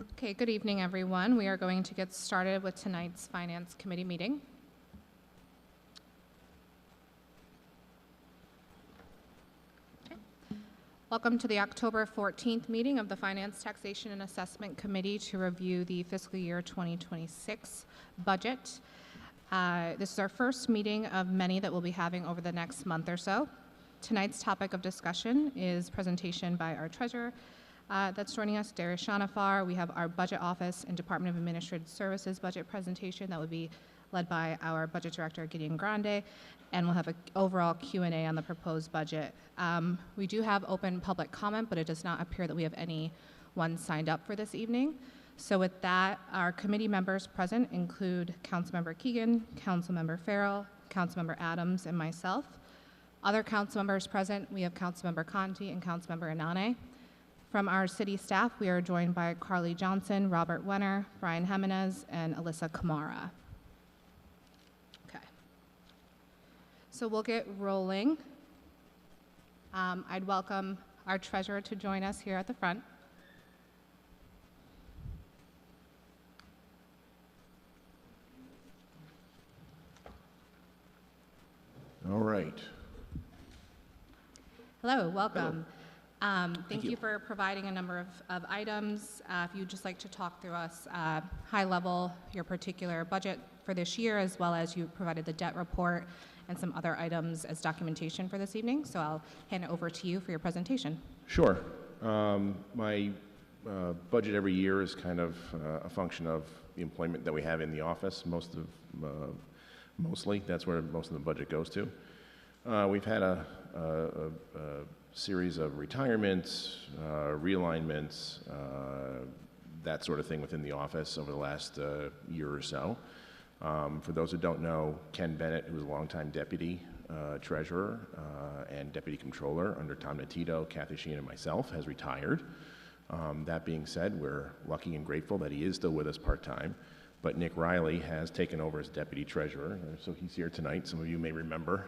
Okay, good evening, everyone. We are going to get started with tonight's Finance Committee meeting. Okay. Welcome to the October 14th meeting of the Finance, Taxation, and Assessment Committee to review the fiscal year 2026 budget. This is our first meeting of many that we'll be having over the next month or so. Tonight's topic of discussion is presentation by our treasurer, that's joining us, Darius Shanafar. We have our Budget Office and Department of Administrative Services budget presentation that will be led by our Budget Director, Gideon Grande, and we'll have an overall Q&A on the proposed budget. We do have open public comment, but it does not appear that we have anyone signed up for this evening. So with that, our committee members present include Councilmember Keegan, Councilmember Farrell, Councilmember Adams, and myself. Other council members present, we have Councilmember Conti and Councilmember Anane. From our city staff, we are joined by Carly Johnson, Robert Wenner, Brian Jimenez, and Alyssa Kamara. Okay. So we'll get rolling. I'd welcome our treasurer to join us here at the front. All right. Hello, welcome. Hello. Thank you for providing a number of items. If you'd just like to talk through us high level, your particular budget for this year, as well as you provided the debt report and some other items as documentation for this evening. So I'll hand it over to you for your presentation. Sure. My budget every year is kind of a function of the employment that we have in the office. Mostly, that's where most of the budget goes to. We've had a series of retirements, realignments, that sort of thing within the office over the last year or so. For those who don't know, Ken Bennett, who was a longtime deputy treasurer and deputy controller under Tom Natito, Kathy Sheen, and myself, has retired. That being said, we're lucky and grateful that he is still with us part-time. But Nick Riley has taken over as deputy treasurer, so he's here tonight. Some of you may remember.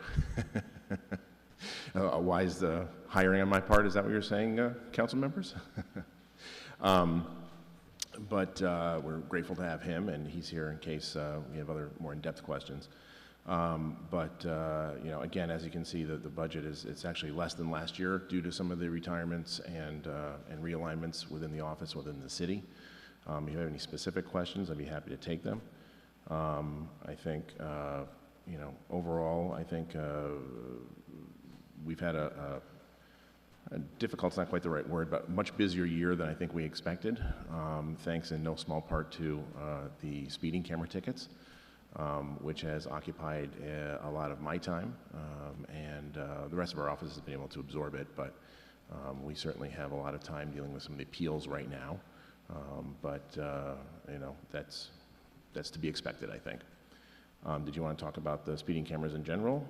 A wise hiring on my part, is that what you're saying, council members? But we're grateful to have him, and he's here in case we have other more in-depth questions. You know, again, as you can see, the budget it's actually less than last year due to some of the retirements and realignments within the office, within the city. If you have any specific questions, I'd be happy to take them. I think, you know, overall, I think we've had a difficult, it's not quite the right word, but much busier year than I think we expected, thanks in no small part to the speeding camera tickets, which has occupied a lot of my time, and the rest of our office has been able to absorb it, but we certainly have a lot of time dealing with some of the appeals right now. You know, that's to be expected, I think. Did you want to talk about the speeding cameras in general?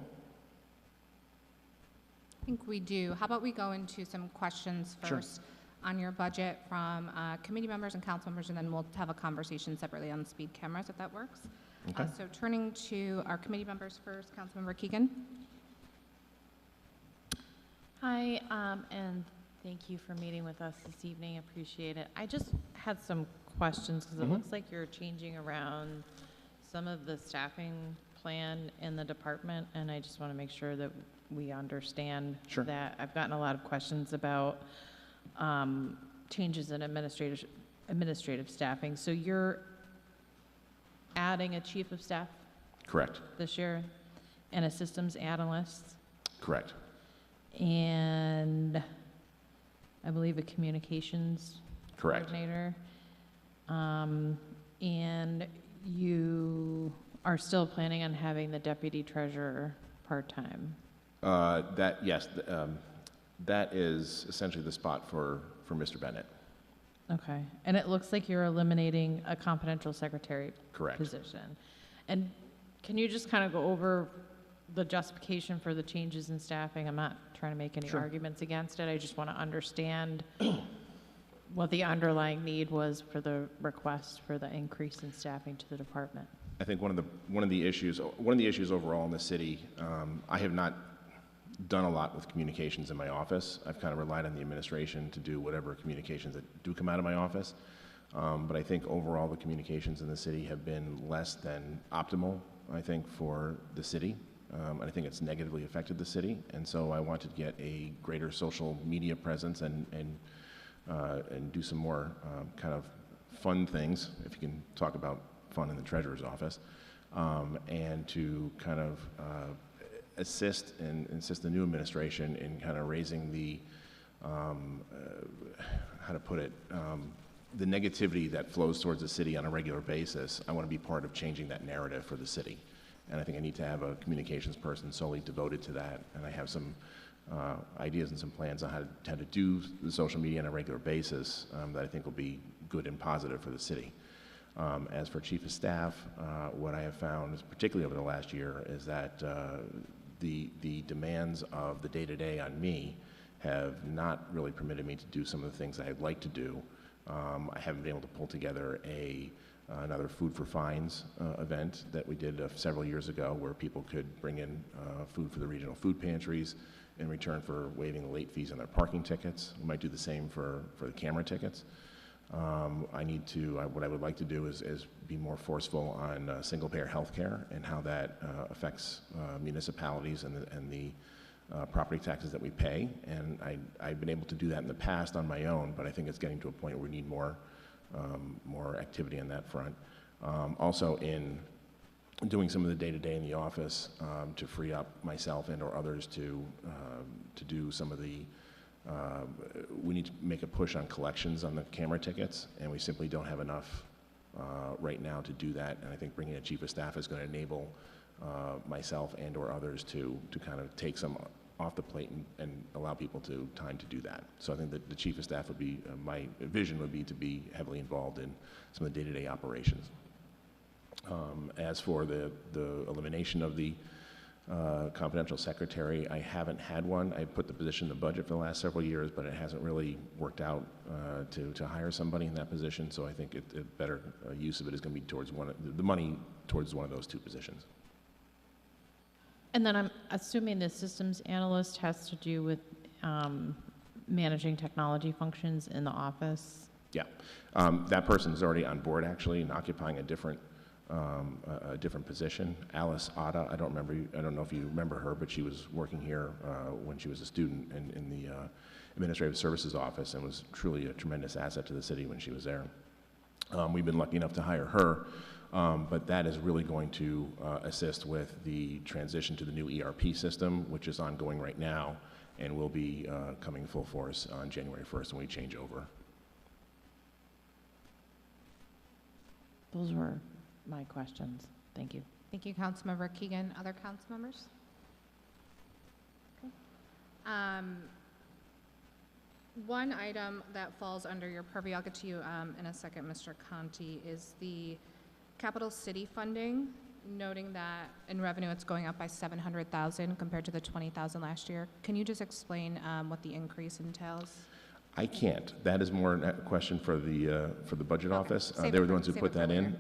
I think we do. How about we go into some questions first Sure. on your budget from committee members and council members, and then we'll have a conversation separately on speed cameras, if that works. Okay. So turning to our committee members first, Councilmember Keegan. Hi, and thank you for meeting with us this evening. Appreciate it. I just had some questions because it looks like you're changing around some of the staffing plan in the department, and I just want to make sure that we understand that. I've gotten a lot of questions about changes in administrative staffing. So you're adding a chief of staff? Correct. This year, and a systems analyst? Correct. And I believe a communications coordinator. And you are still planning on having the deputy treasurer part-time? Yes, that is essentially the spot for Mr. Bennett. Okay. And it looks like you're eliminating a confidential secretary position. And can you just kind of go over the justification for the changes in staffing? I'm not trying to make any arguments against it. I just want to understand what the underlying need was for the request for the increase in staffing to the department. I think one of the issues overall in the city, I have not done a lot with communications in my office. I've kind of relied on the administration to do whatever communications that do come out of my office. But I think overall the communications in the city have been less than optimal, I think, for the city. And I think it's negatively affected the city. And so I wanted to get a greater social media presence and do some more kind of fun things, if you can talk about fun in the treasurer's office, and to kind of assist the new administration in kind of raising the, how to put it, the negativity that flows towards the city on a regular basis. I want to be part of changing that narrative for the city. And I think I need to have a communications person solely devoted to that. And I have some ideas and some plans on how to do the social media on a regular basis that I think will be good and positive for the city. As for Chief of Staff, what I have found, particularly over the last year, is that the demands of the day-to-day on me have not really permitted me to do some of the things I'd like to do. I haven't been able to pull together another Food for Fines event that we did several years ago, where people could bring in food for the regional food pantries in return for waiving the late fees on their parking tickets. We might do the same for the camera tickets. What I would like to do is be more forceful on single-payer health care and how that affects municipalities and the property taxes that we pay. And I've been able to do that in the past on my own, but I think it's getting to a point where we need more activity on that front. Also in doing some of the day-to-day in the office to free up myself and or others to do some of the, we need to make a push on collections on the camera tickets, and we simply don't have enough right now to do that. And I think bringing a chief of staff is going to enable myself and or others to kind of take some off the plate and allow people time to do that. So I think that the chief of staff would be, my vision would be to be heavily involved in some of the day-to-day operations. As for the elimination of the confidential secretary, I haven't had one. I put the position in the budget for the last several years, but it hasn't really worked out to hire somebody in that position. So I think a better use of it is going to be towards the money towards one of those two positions. And then I'm assuming the systems analyst has to do with managing technology functions in the office? Yeah. That person is already on board, actually, and occupying a different position. Alice Otta, I don't know if you remember her, but she was working here when she was a student in the Administrative Services Office and was truly a tremendous asset to the city when she was there. We've been lucky enough to hire her. But that is really going to assist with the transition to the new ERP system, which is ongoing right now and will be coming full force on January 1st when we change over. Those were my questions. Thank you. Thank you, Councilmember Keegan. Other council members? Okay. One item that falls under your purview, I'll get to you in a second, Mr. Conti, is the capital city funding, noting that in revenue it's going up by $700,000 compared to the $20,000 last year. Can you just explain what the increase entails? I can't. That is more a question for the budget office. They were the ones who put that in.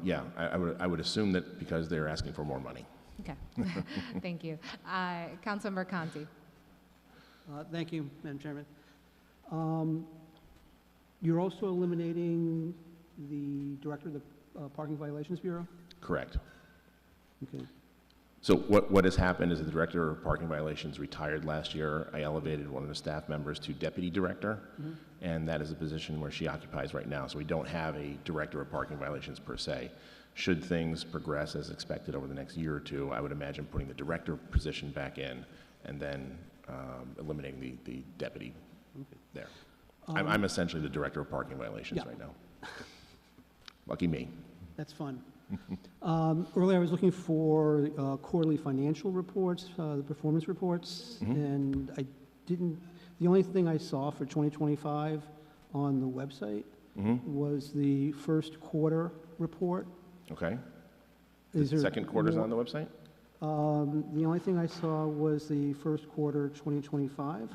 Yeah, I would assume that because they're asking for more money. Okay. Thank you. Councilmember Conti. Thank you, Madam Chairman. You're also eliminating the director of the Parking Violations Bureau? Correct. Okay. So what has happened is the director of parking violations retired last year. I elevated one of the staff members to deputy director, and that is a position where she occupies right now. So we don't have a director of parking violations per se. Should things progress as expected over the next year or two, I would imagine putting the director position back in and then eliminating the deputy there. I'm essentially the director of parking violations right now. Lucky me. That's fun. Earlier, I was looking for quarterly financial reports, the performance reports, and I didn't. The only thing I saw for 2025 on the website was the first quarter report. Okay. Is the there second quarter's on the website? The only thing I saw was the first quarter 2025.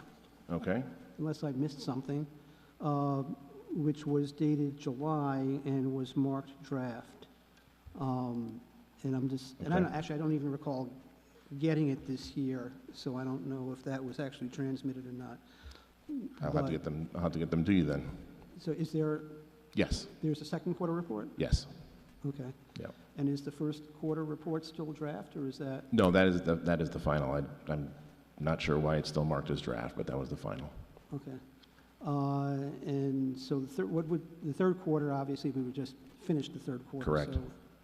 Okay. Unless I missed something. Which was dated July and was marked draft. And I'm just, and I don't even recall getting it this year, so I don't know if that was actually transmitted or not. I'll have to get them to you then. So is there Yes, There's a second quarter report? yes, Okay. yeah. And is the first quarter report still draft, or is that? No, that is the final. I'm not sure why it's still marked as draft, but that was the final. Okay. And so the third quarter, obviously, we would just finish the third quarter. Correct. So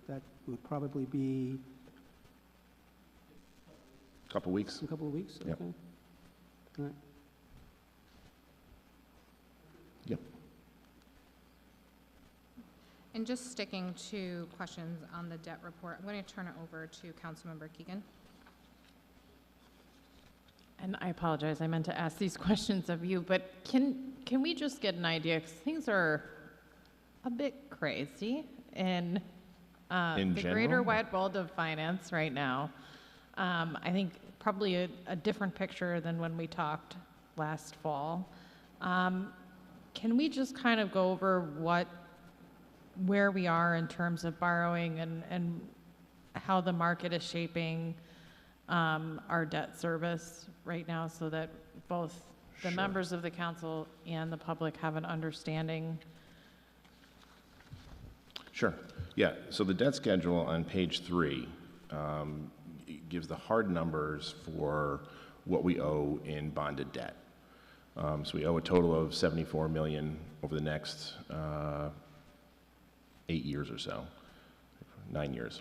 that would probably be Couple weeks? a couple of weeks? Yep. Okay. All right. Yep. And just sticking to questions on the debt report, I'm going to turn it over to Councilmember Keegan. And I apologize, I meant to ask these questions of you, but can we just get an idea, because things are a bit crazy in the greater general? wide world of finance right now. I think probably a different picture than when we talked last fall. Can we just kind of go over where we are in terms of borrowing and how the market is shaping our debt service right now, so that both the Sure. members of the council and the public have an understanding? Sure. Yeah, so the debt schedule on page 3 gives the hard numbers for what we owe in bonded debt. So we owe a total of $74 million over the next 8 years or so, 9 years.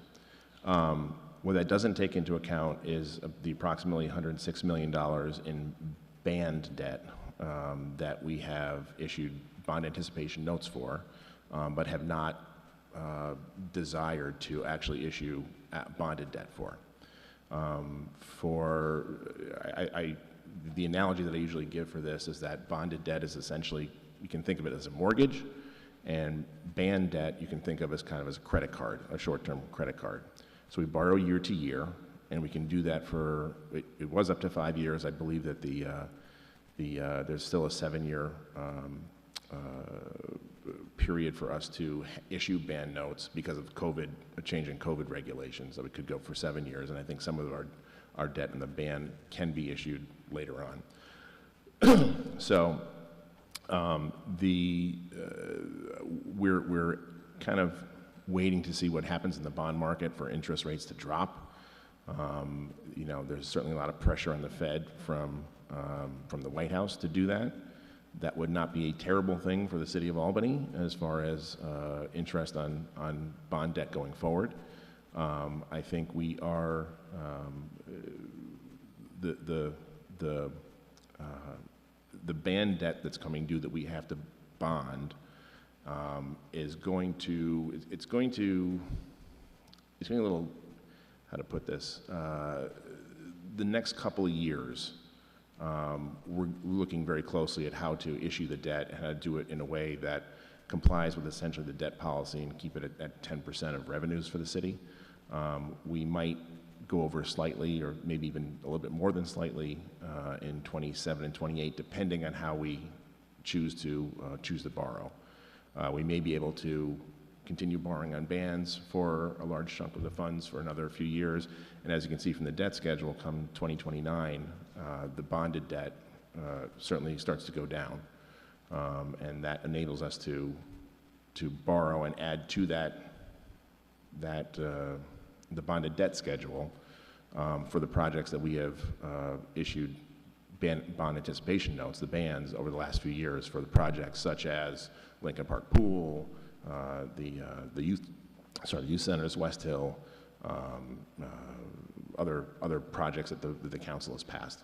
What that doesn't take into account is the approximately $106 million in band debt that we have issued bond anticipation notes for, but have not desired to actually issue bonded debt for. The analogy that I usually give for this is that bonded debt is essentially, you can think of it as a mortgage, and band debt you can think of as kind of as a credit card, a short-term credit card. So we borrow year to year, and we can do that for, it was up to 5 years. I believe that there's still a 7-year period for us to issue band notes because of COVID, a change in COVID regulations, that we could go for 7 years, and I think some of our debt in the band can be issued later on. So we're kind of waiting to see what happens in the bond market for interest rates to drop. You know, there's certainly a lot of pressure on the Fed from the White House to do that. That would not be a terrible thing for the city of Albany as far as interest on bond debt going forward. I think we are the band debt that's coming due that we have to bond is going to a little, how to put this, the next couple of years, we're looking very closely at how to issue the debt and how to do it in a way that complies with essentially the debt policy and keep it at 10% of revenues for the city. We might go over slightly, or maybe even a little bit more than slightly, in 27 and 28, depending on how we choose to borrow. We may be able to continue borrowing on bands for a large chunk of the funds for another few years. And as you can see from the debt schedule, come 2029, the bonded debt certainly starts to go down. And that enables us to borrow and add to the bonded debt schedule for the projects that we have issued bond anticipation notes, the bands, over the last few years for the projects such as Lincoln Park Pool, the youth centers, West Hill, other projects that the council has passed.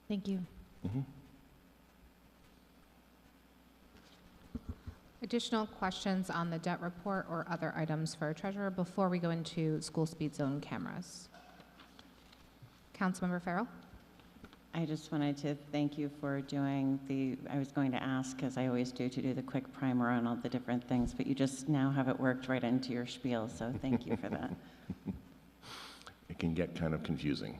Thank you. Mm-hmm. Additional questions on the debt report or other items for our treasurer before we go into school speed zone cameras? Councilmember Farrell? I just wanted to thank you for doing I was going to ask, as I always do, to do the quick primer on all the different things, but you just now have it worked right into your spiel, so thank you for that. It can get kind of confusing.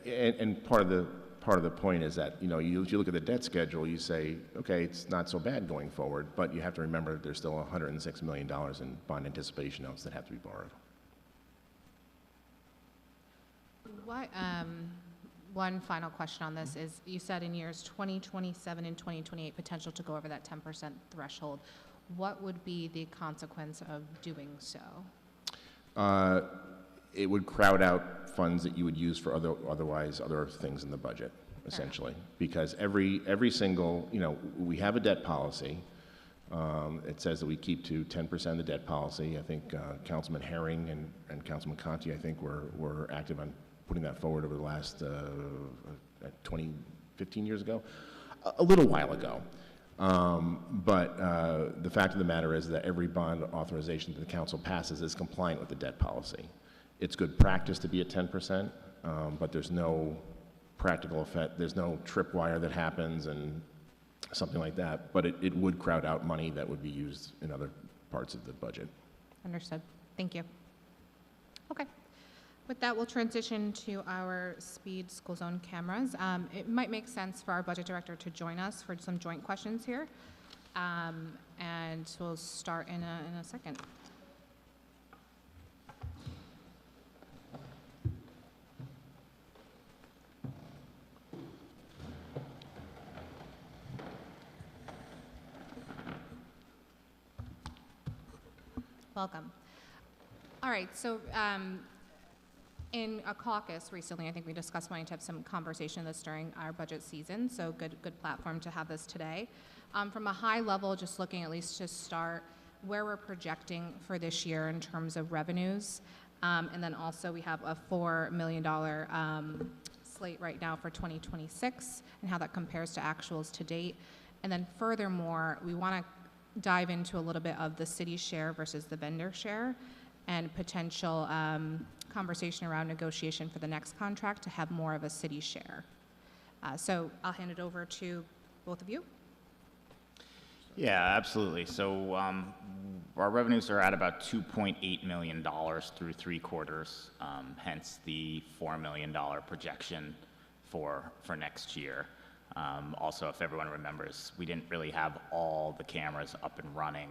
And part of the point is that, you know, you look at the debt schedule, you say, okay, it's not so bad going forward, but you have to remember that there's still $106 million in bond anticipation notes that have to be borrowed. one final question on this is, you said in years 2027 and 2028, potential to go over that 10% threshold. What would be the consequence of doing so? It would crowd out funds that you would use for other things in the budget, essentially. Because every single, we have a debt policy. It says that we keep to 10% of the debt policy. I think Councilman Herring and Councilman Conti, I think, were active on putting that forward over the last 15 years ago, a little while ago. But the fact of the matter is that every bond authorization that the council passes is compliant with the debt policy. It's good practice to be at 10%, but there's no practical effect. There's no tripwire that happens and something like that. But it would crowd out money that would be used in other parts of the budget. Understood. Thank you. Okay. With that, we'll transition to our speed school zone cameras. It might make sense for our budget director to join us for some joint questions here. And we'll start in a second. Welcome. All right, so in a caucus recently, I think we discussed wanting to have some conversation of this during our budget season, so good platform to have this today. From a high level, just looking at least to start where we're projecting for this year in terms of revenues, and then also we have a $4 million slate right now for 2026 and how that compares to actuals to date. And then furthermore, we want to dive into a little bit of the city share versus the vendor share and potential conversation around negotiation for the next contract to have more of a city share. So I'll hand it over to both of you. Yeah, absolutely. So our revenues are at about $2.8 million through 3 quarters, hence the $4 million projection for next year. Also, if everyone remembers, we didn't really have all the cameras up and running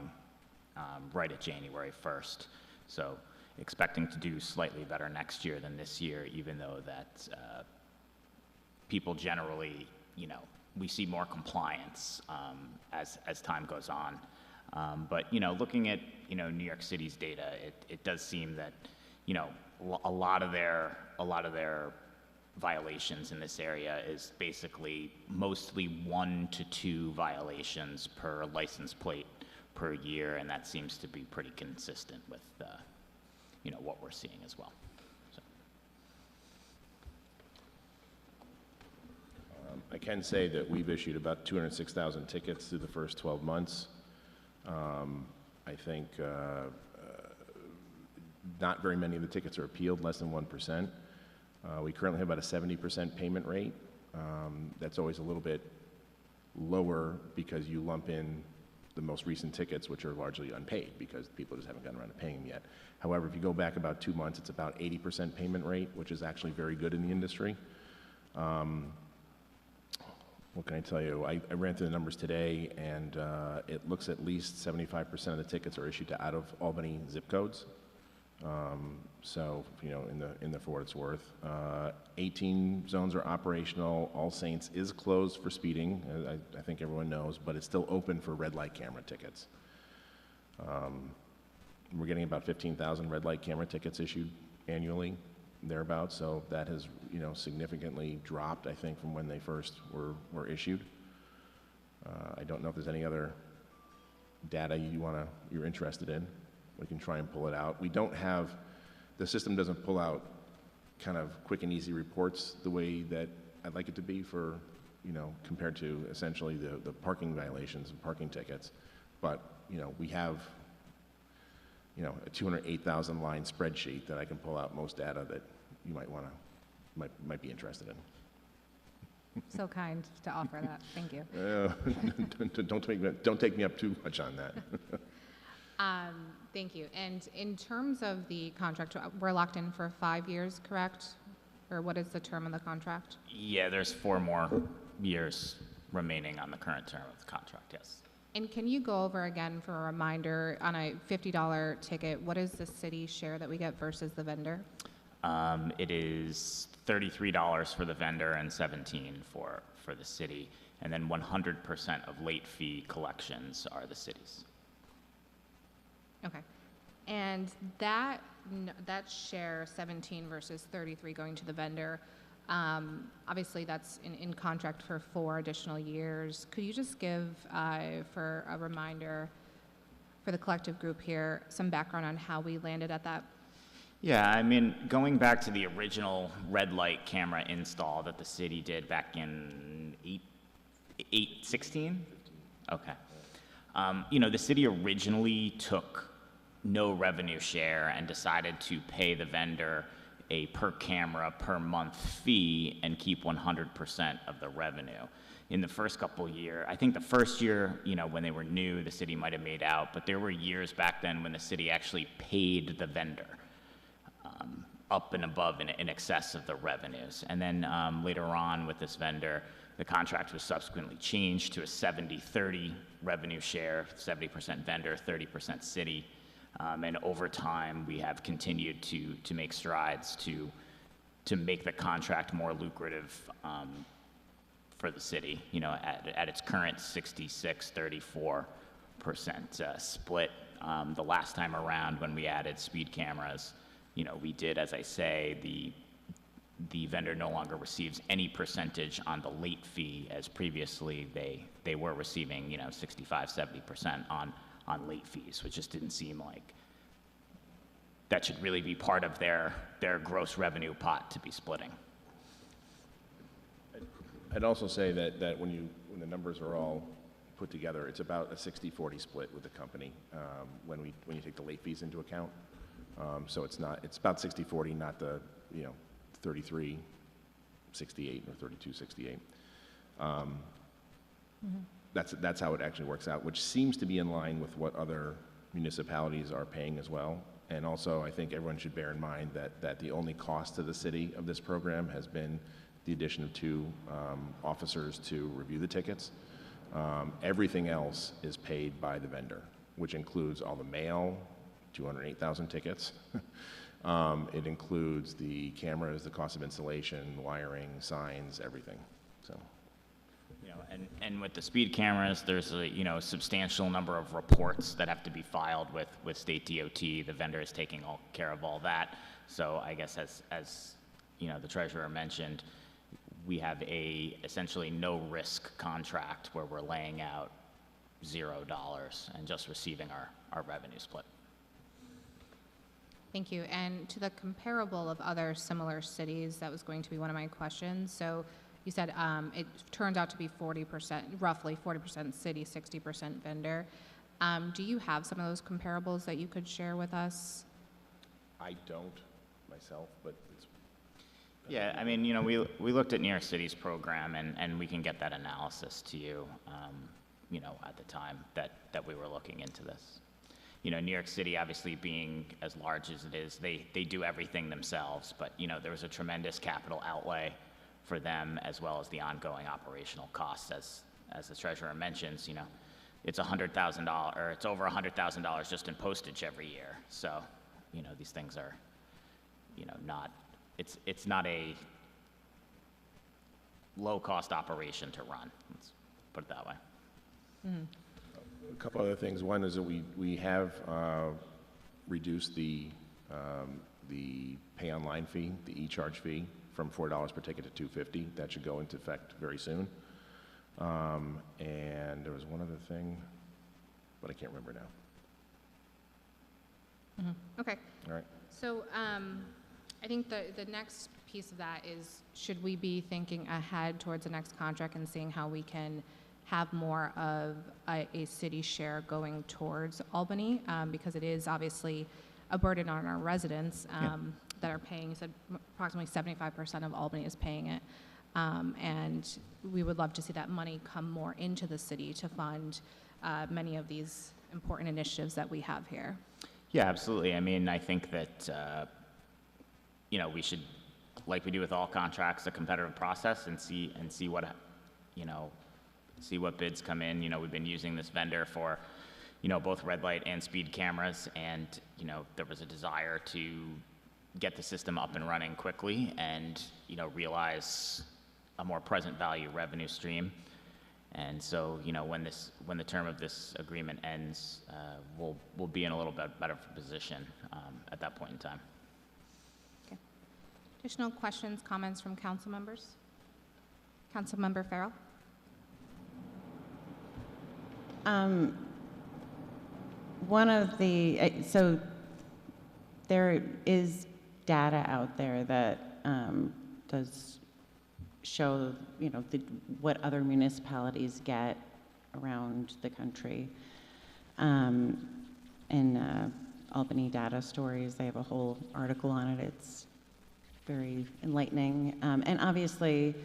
right at January 1st. So expecting to do slightly better next year than this year, even though that people generally, we see more compliance as time goes on. But, looking at, New York City's data, it does seem that, a lot of their violations in this area is basically mostly 1 to 2 violations per license plate per year, and that seems to be pretty consistent with what we're seeing as well. So. I can say that we've issued about 206,000 tickets through the first 12 months. I think not very many of the tickets are appealed, less than 1%. We currently have about a 70% payment rate. That's always a little bit lower because you lump in the most recent tickets, which are largely unpaid because people just haven't gotten around to paying them yet. However, if you go back about 2 months, it's about 80% payment rate, which is actually very good in the industry. What can I tell you? I ran through the numbers today, and it looks at least 75% of the tickets are issued to out of Albany zip codes. So, for what it's worth. 18 zones are operational. All Saints is closed for speeding, I think everyone knows, but it's still open for red light camera tickets. We're getting about 15,000 red light camera tickets issued annually, thereabouts, so that has, significantly dropped, I think, from when they first were issued. I don't know if there's any other data you're interested in. We can try and pull it out. We don't have, the system doesn't pull out kind of quick and easy reports the way that I'd like it to be for, compared to essentially the parking violations and parking tickets. But, we have, a 208,000 line spreadsheet that I can pull out most data that you might be interested in. So kind to offer that. Thank you. Don't take me up too much on that. Thank you. And in terms of the contract, we're locked in for 5 years, correct? Or what is the term of the contract? Yeah, there's 4 more years remaining on the current term of the contract, yes. And can you go over again for a reminder on a $50 ticket, what is the city share that we get versus the vendor? It is $33 for the vendor and $17 for the city. And then 100% of late fee collections are the city's. Okay. And that share, 17 versus 33 going to the vendor, obviously that's in contract for 4 additional years. Could you just give, for a reminder for the collective group here, some background on how we landed at that? Yeah, I mean, going back to the original red light camera install that the city did back in 16? Okay. You know, the city originally took no revenue share and decided to pay the vendor a per camera per month fee and keep 100% of the revenue. In the first couple years, I think the first year, you know, when they were new, the city might have made out, but there were years back then when the city actually paid the vendor up and above in excess of the revenues. And then later on with this vendor, the contract was subsequently changed to a 70-30 revenue share, 70% vendor, 30% city. And over time, we have continued to make strides to make the contract more lucrative for the city. You know, at its current 66-34% split. The last time around when we added speed cameras, you know, we did, as I say, the vendor no longer receives any percentage on the late fee, as previously they were receiving, you know, 65-70% on late fees, which just didn't seem like that should really be part of their gross revenue pot to be splitting. I'd also say that when the numbers are all put together, it's about a 60-40 split with the company when you take the late fees into account. So it's about 60-40, not the, you know, 33-68 or 32-68. That's how it actually works out, which seems to be in line with what other municipalities are paying as well. And also, I think everyone should bear in mind that the only cost to the city of this program has been the addition of 2 officers to review the tickets. Everything else is paid by the vendor, which includes all the mail, 208,000 tickets. It includes the cameras, the cost of installation, wiring, signs, everything. So, you know, and with the speed cameras, there's a, you know, substantial number of reports that have to be filed with state DOT. The vendor is taking care of all that. So I guess as you know, the treasurer mentioned, we have a essentially no risk contract where we're laying out $0 and just receiving our revenue split. Thank you. And to the comparable of other similar cities, that was going to be one of my questions. So you said it turns out to be 40%, roughly 40% city, 60% vendor. Do you have some of those comparables that you could share with us? I don't myself, but it's... Yeah, I mean, you know, we looked at New York City's program, and we can get that analysis to you, you know, at the time that we were looking into this. You know, New York City, obviously being as large as it is, they do everything themselves, but, you know, there was a tremendous capital outlay for them, as well as the ongoing operational costs. As the treasurer mentions, you know, it's $100,000, or it's over $100,000 just in postage every year. So, you know, these things are, you know, it's not a low-cost operation to run. Let's put it that way. Mm-hmm. A couple other things. One is that we have reduced the pay online fee, the e-charge fee, from $4 per ticket to $2.50. That should go into effect very soon. And there was one other thing, but I can't remember now. Mm-hmm. Okay. All right. So I think the next piece of that is, should we be thinking ahead towards the next contract and seeing how we can have more of a city share going towards Albany, because it is obviously a burden on our residents that are paying. You said approximately 75% of Albany is paying it, and we would love to see that money come more into the city to fund many of these important initiatives that we have here. Yeah, absolutely. I mean, I think that you know, we should, like we do with all contracts, a competitive process and see what, you know, see what bids come in. You know, we've been using this vendor for, you know, both red light and speed cameras, and, you know, there was a desire to get the system up and running quickly and, you know, realize a more present value revenue stream. And so, you know, when the term of this agreement ends, we'll be in a little bit better position at that point in time. Okay. Additional questions, comments from council members? Councilmember Farrell? One of the, so there is data out there that does show, you know, what other municipalities get around the country. In Albany Data Stories, they have a whole article on it. It's very enlightening. And obviously,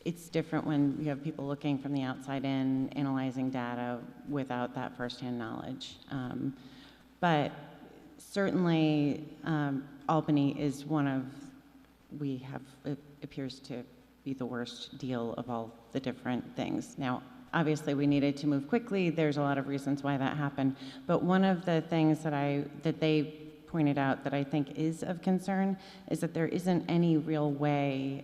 it's different when you have people looking from the outside in, analyzing data without that firsthand knowledge. But certainly, Albany is one of, it appears to be the worst deal of all the different things. Now, obviously, we needed to move quickly. There's a lot of reasons why that happened. But one of the things that they pointed out that I think is of concern is that there isn't any real way,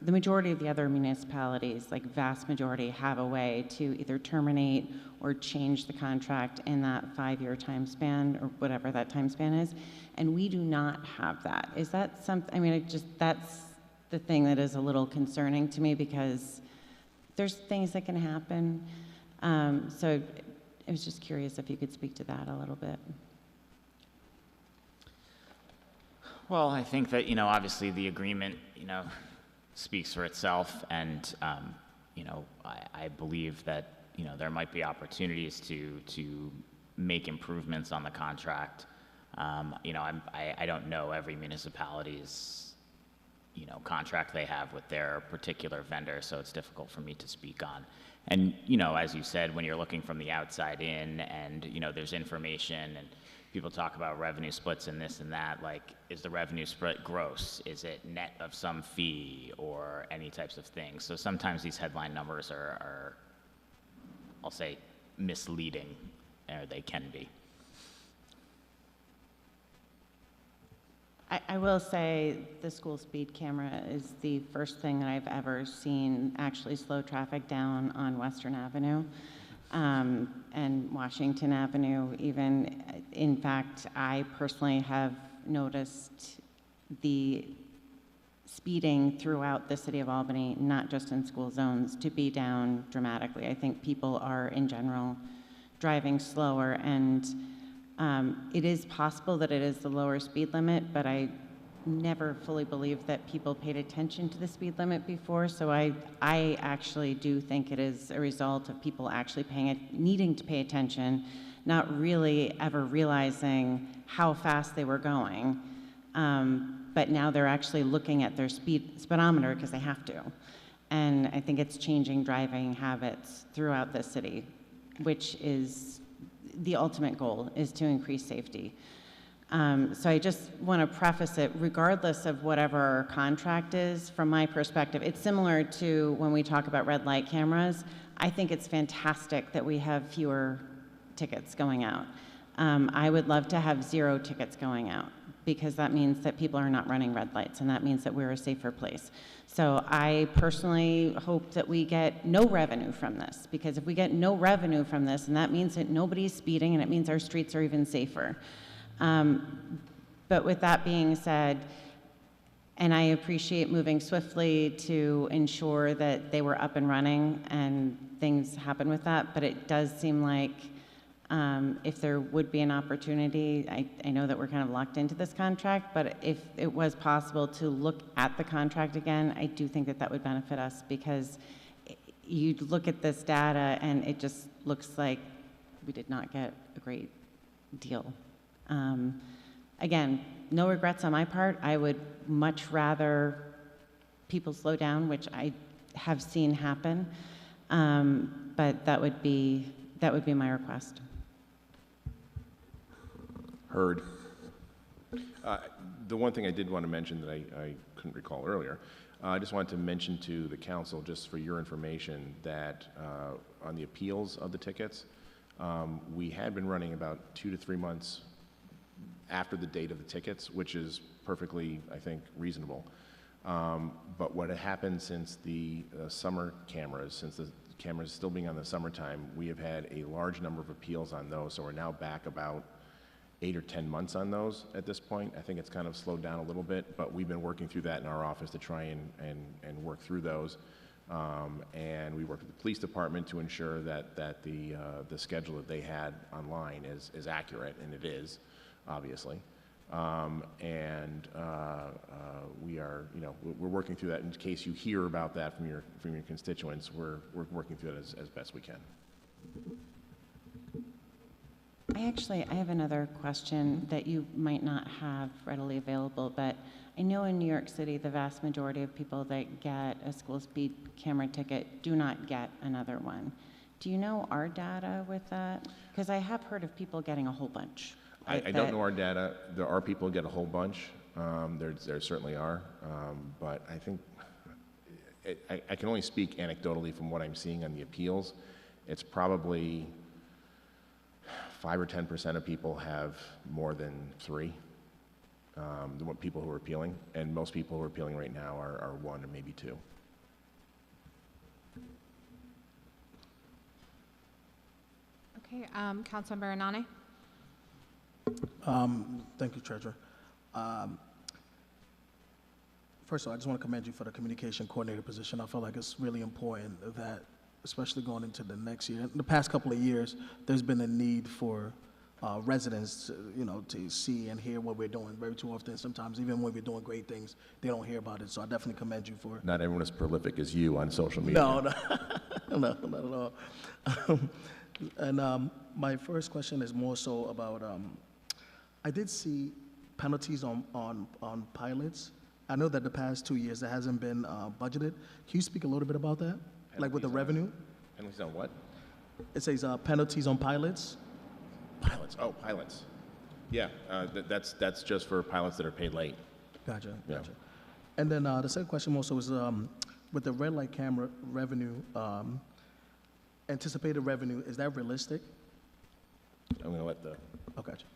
the majority of the other municipalities, like vast majority, have a way to either terminate or change the contract in that 5-year time span or whatever that time span is. And we do not have that. Is that something, I mean, that's the thing that is a little concerning to me because there's things that can happen. So I was just curious if you could speak to that a little bit. Well, I think that, you know, obviously the agreement, you know, speaks for itself, and, you know, I believe that, you know, there might be opportunities to make improvements on the contract. You know, I don't know every municipality's, you know, contract they have with their particular vendor, so it's difficult for me to speak on. And, you know, as you said, when you're looking from the outside in and, you know, there's information and people talk about revenue splits and this and that, like, is the revenue split gross? Is it net of some fee or any types of things? So sometimes these headline numbers are I'll say, misleading, or they can be. I will say the school speed camera is the first thing that I've ever seen actually slow traffic down on Western Avenue and Washington Avenue even. In fact, I personally have noticed the speeding throughout the city of Albany, not just in school zones, to be down dramatically. I think people are, in general, driving slower, and it is possible that it is the lower speed limit, but I never fully believed that people paid attention to the speed limit before, so I actually do think it is a result of people actually needing to pay attention, not really ever realizing how fast they were going. But now they're actually looking at their speedometer because they have to. And I think it's changing driving habits throughout the city, which is the ultimate goal, is to increase safety. So I just want to preface it, regardless of whatever our contract is, from my perspective, it's similar to when we talk about red light cameras. I think it's fantastic that we have fewer tickets going out. I would love to have 0 tickets going out, because that means that people are not running red lights, and that means that we're a safer place. So I personally hope that we get no revenue from this, because if we get no revenue from this, and that means that nobody's speeding, and it means our streets are even safer. But with that being said, and I appreciate moving swiftly to ensure that they were up and running and things happen with that, but it does seem like if there would be an opportunity, I know that we're kind of locked into this contract, but if it was possible to look at the contract again, I do think that that would benefit us, because you look at this data and it just looks like we did not get a great deal. Again, no regrets on my part. I would much rather people slow down, which I have seen happen, but that would be my request. Heard. The one thing I did want to mention that I couldn't recall earlier, I just wanted to mention to the council, just for your information, that on the appeals of the tickets, we had been running about 2 to 3 months after the date of the tickets, which is perfectly, I think, reasonable. But what had happened since the summer cameras, since the cameras still being on the summertime, we have had a large number of appeals on those, so we're now back about 8 or 10 months on those at this point. I think it's kind of slowed down a little bit, but we've been working through that in our office to try and work through those. And we worked with the police department to ensure that the schedule that they had online is accurate, and it is, obviously. We are, we're working through that. In case you hear about that from your constituents, we're working through it as best we can. I have another question that you might not have readily available, but I know in New York City, the vast majority of people that get a school speed camera ticket do not get another one. Do you know our data with that? Because I have heard of people getting a whole bunch. I don't know our data. There are people who get a whole bunch. There certainly are. But I think I can only speak anecdotally from what I'm seeing on the appeals. It's probably 5 or 10% of people have more than 3. The people who are appealing, and most people who are appealing right now are 1 or maybe 2. Okay, Councilmember Anane? Thank you, Treasurer. First of all, I just want to commend you for the communication coordinator position. I feel like it's really important that, especially going into the next year, in the past couple of years, there's been a need for residents, to see and hear what we're doing. Very too often, sometimes even when we're doing great things, they don't hear about it. So I definitely commend you for it. Not everyone is prolific as you on social media. No, not at all. And my first question is more so about, I did see penalties on pilots. I know that the past 2 years there hasn't been budgeted. Can you speak a little bit about that? Like with the revenue? Penalties on what? It says penalties on pilots. Pilots. Oh, pilots. Yeah, that's just for pilots that are paid late. Gotcha. Yeah. Gotcha. And then the second question also is with the red light camera revenue, anticipated revenue, is that realistic? I'm going to let the. Oh, gotcha.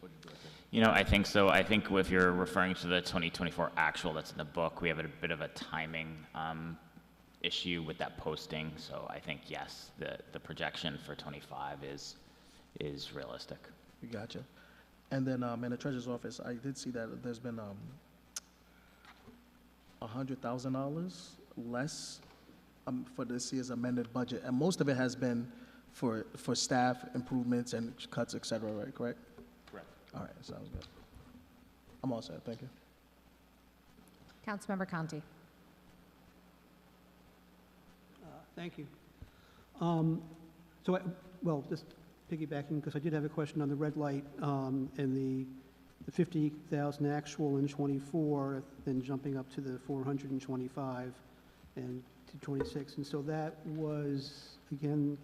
I think so. I think if you're referring to the 2024 actual that's in the book, we have a bit of a timing issue with that posting. So I think, yes, the projection for 25 is realistic. Gotcha. And then in the treasurer's office, I did see that there's been $100,000 less for this year's amended budget, and most of it has been for staff improvements and cuts, et cetera, right? Correct? Correct. All right, sounds good. I'm all set. Thank you. Councilmember Conti? Thank you. Just piggybacking, because I did have a question on the red light and the 50,000 actual in 24, then jumping up to the 425 and to 26. And so that was, again,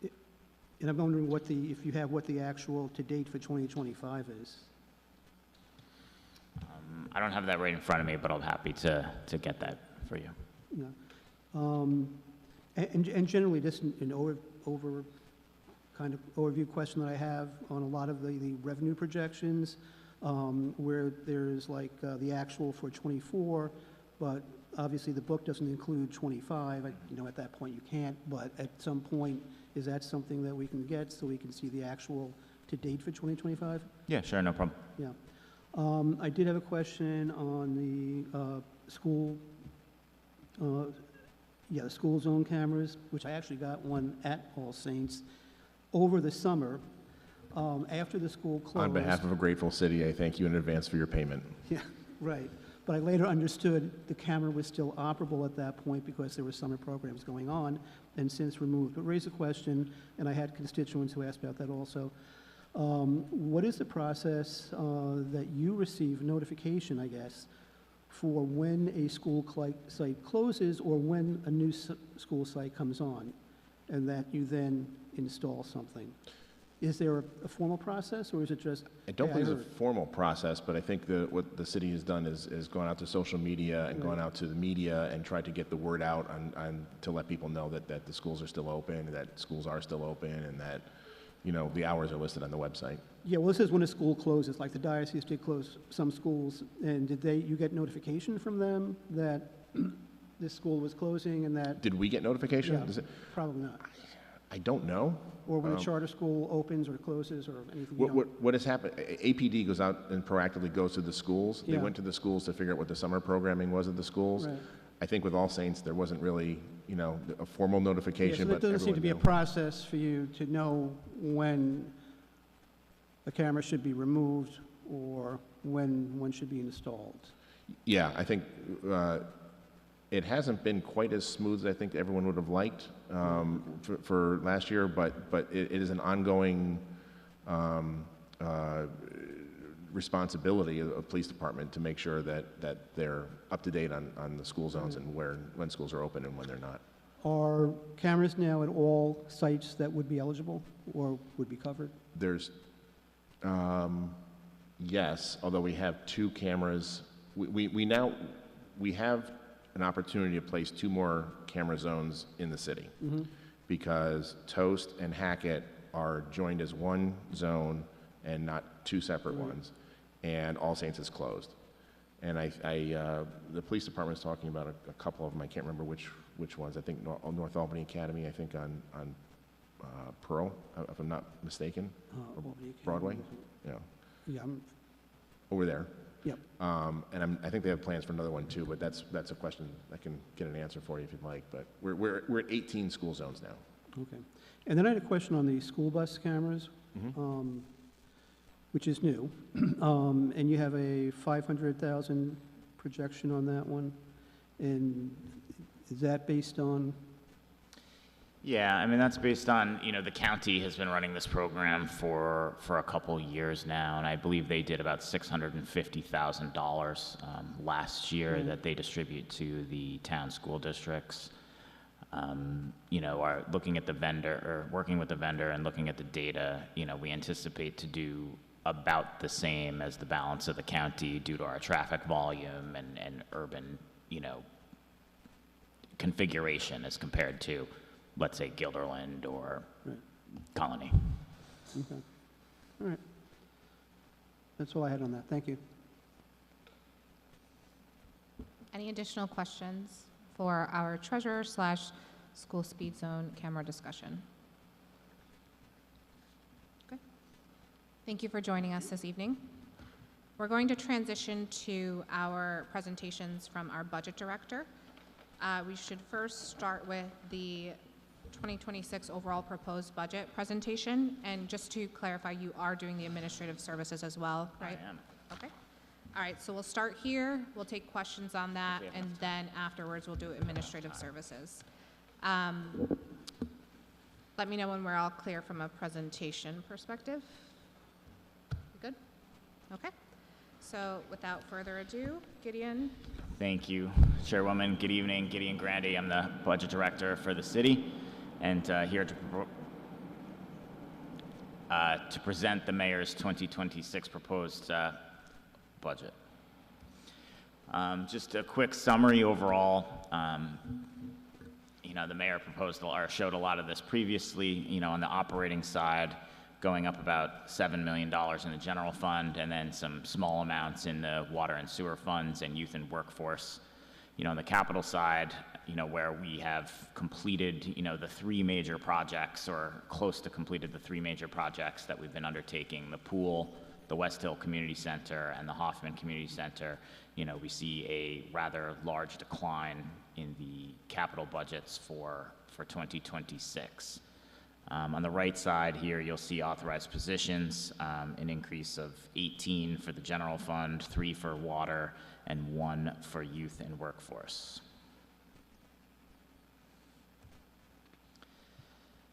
and I'm wondering if you have what the actual to date for 2025 is. I don't have that right in front of me, but I'm happy to get that for you. Yeah. And generally, just an overview question that I have on a lot of the revenue projections, where there's like the actual for 24, but obviously the book doesn't include 25. At that point you can't, but at some point, is that something that we can get so we can see the actual to date for 2025? Yeah, sure, no problem. Yeah. I did have a question on the school, the school zone cameras, which I actually got one at All Saints over the summer, after the school closed. On behalf of a grateful city, I thank you in advance for your payment. Yeah, right. But I later understood the camera was still operable at that point because there were summer programs going on and since removed. But raised a question, and I had constituents who asked about that also. What is the process that you receive notification, I guess, for when a school site closes or when a new school site comes on, and that you then install something? Is there a formal process, or is it just? I don't believe it's a formal process, but I think what the city has done is gone out to social media and gone out to the media and tried to get the word out to let people know that the schools are still open, that schools are still open, and that you know, the hours are listed on the website. Yeah, well, this is when a school closes, like the diocese did close some schools, and you get notification from them that this school was closing and that, Did we get notification? Yeah. Does it- probably not. I don't know. Or when a charter school opens or closes or anything. you What, know. what has happened, APD goes out and proactively goes to the schools. They Yeah. went to the schools to figure out what the summer programming was at the schools. Right. I think with All Saints, there wasn't really, you know, a formal Yeah, notification, so there but doesn't seem to be a everyone knew. process for you to know when a camera should be removed or when one should be installed. Yeah, I think it hasn't been quite as smooth as I think everyone would have liked for last year, but it is an ongoing responsibility of the police department to make sure that they're up to date on the school zones and when schools are open and when they're not. Are cameras now at all sites that would be eligible or would be covered? There's, yes, although we have 2 cameras. We have an opportunity to place 2 more camera zones in the city because Toast and Hackett are joined as one zone and not 2 separate ones, and All Saints is closed. And the police department is talking about a couple of them. I can't remember which ones. I think North Albany Academy, I think on Pearl, if I'm not mistaken, or Albany Academy. Broadway, yeah, Yeah, over there. yep. And I think they have plans for another one too, but that's a question I can get an answer for you if you'd like. But we're at 18 school zones now. Okay. And then I had a question on the school bus cameras, which is new. And you have a 500,000 projection on that one. And is that based on, Yeah, I mean, that's based on, you know, the county has been running this program for a couple years now, and I believe they did about $650,000 last year that they distribute to the town school districts. You know, are looking at the vendor, or working with the vendor and looking at the data, you know, we anticipate to do about the same as the balance of the county due to our traffic volume and urban, you know, configuration as compared to, let's say, Guilderland or Colony. okay. All right. That's all I had on that. Thank you. Any additional questions for our treasurer / school speed zone camera discussion? Okay. Thank you for joining us this evening. We're going to transition to our presentations from our budget director. We should first start with the 2026 overall proposed budget presentation. And just to clarify, you are doing the administrative services as well, right? I am. Okay. All right, so we'll start here. We'll take questions on that, and then afterwards we'll do administrative services. Let me know when we're all clear from a presentation perspective. You good? Okay. So without further ado, Gideon. Thank you, Chairwoman. Good evening. Gideon Grandy. I'm the budget director for the city, and here to present the mayor's 2026 proposed budget. Just a quick summary overall. You know, the mayor proposed or showed a lot of this previously. You know, on the operating side, going up about $7 million in the general fund, and then some small amounts in the water and sewer funds and youth and workforce. You know, on the capital side, you know, where we have completed, you know, the 3 major projects, or close to completed the 3 major projects that we've been undertaking, the pool, the West Hill Community Center, and the Hoffman Community Center. You know, we see a rather large decline in the capital budgets for 2026. On the right side here, you'll see authorized positions, an increase of 18 for the general fund, 3 for water, and 1 for youth and workforce.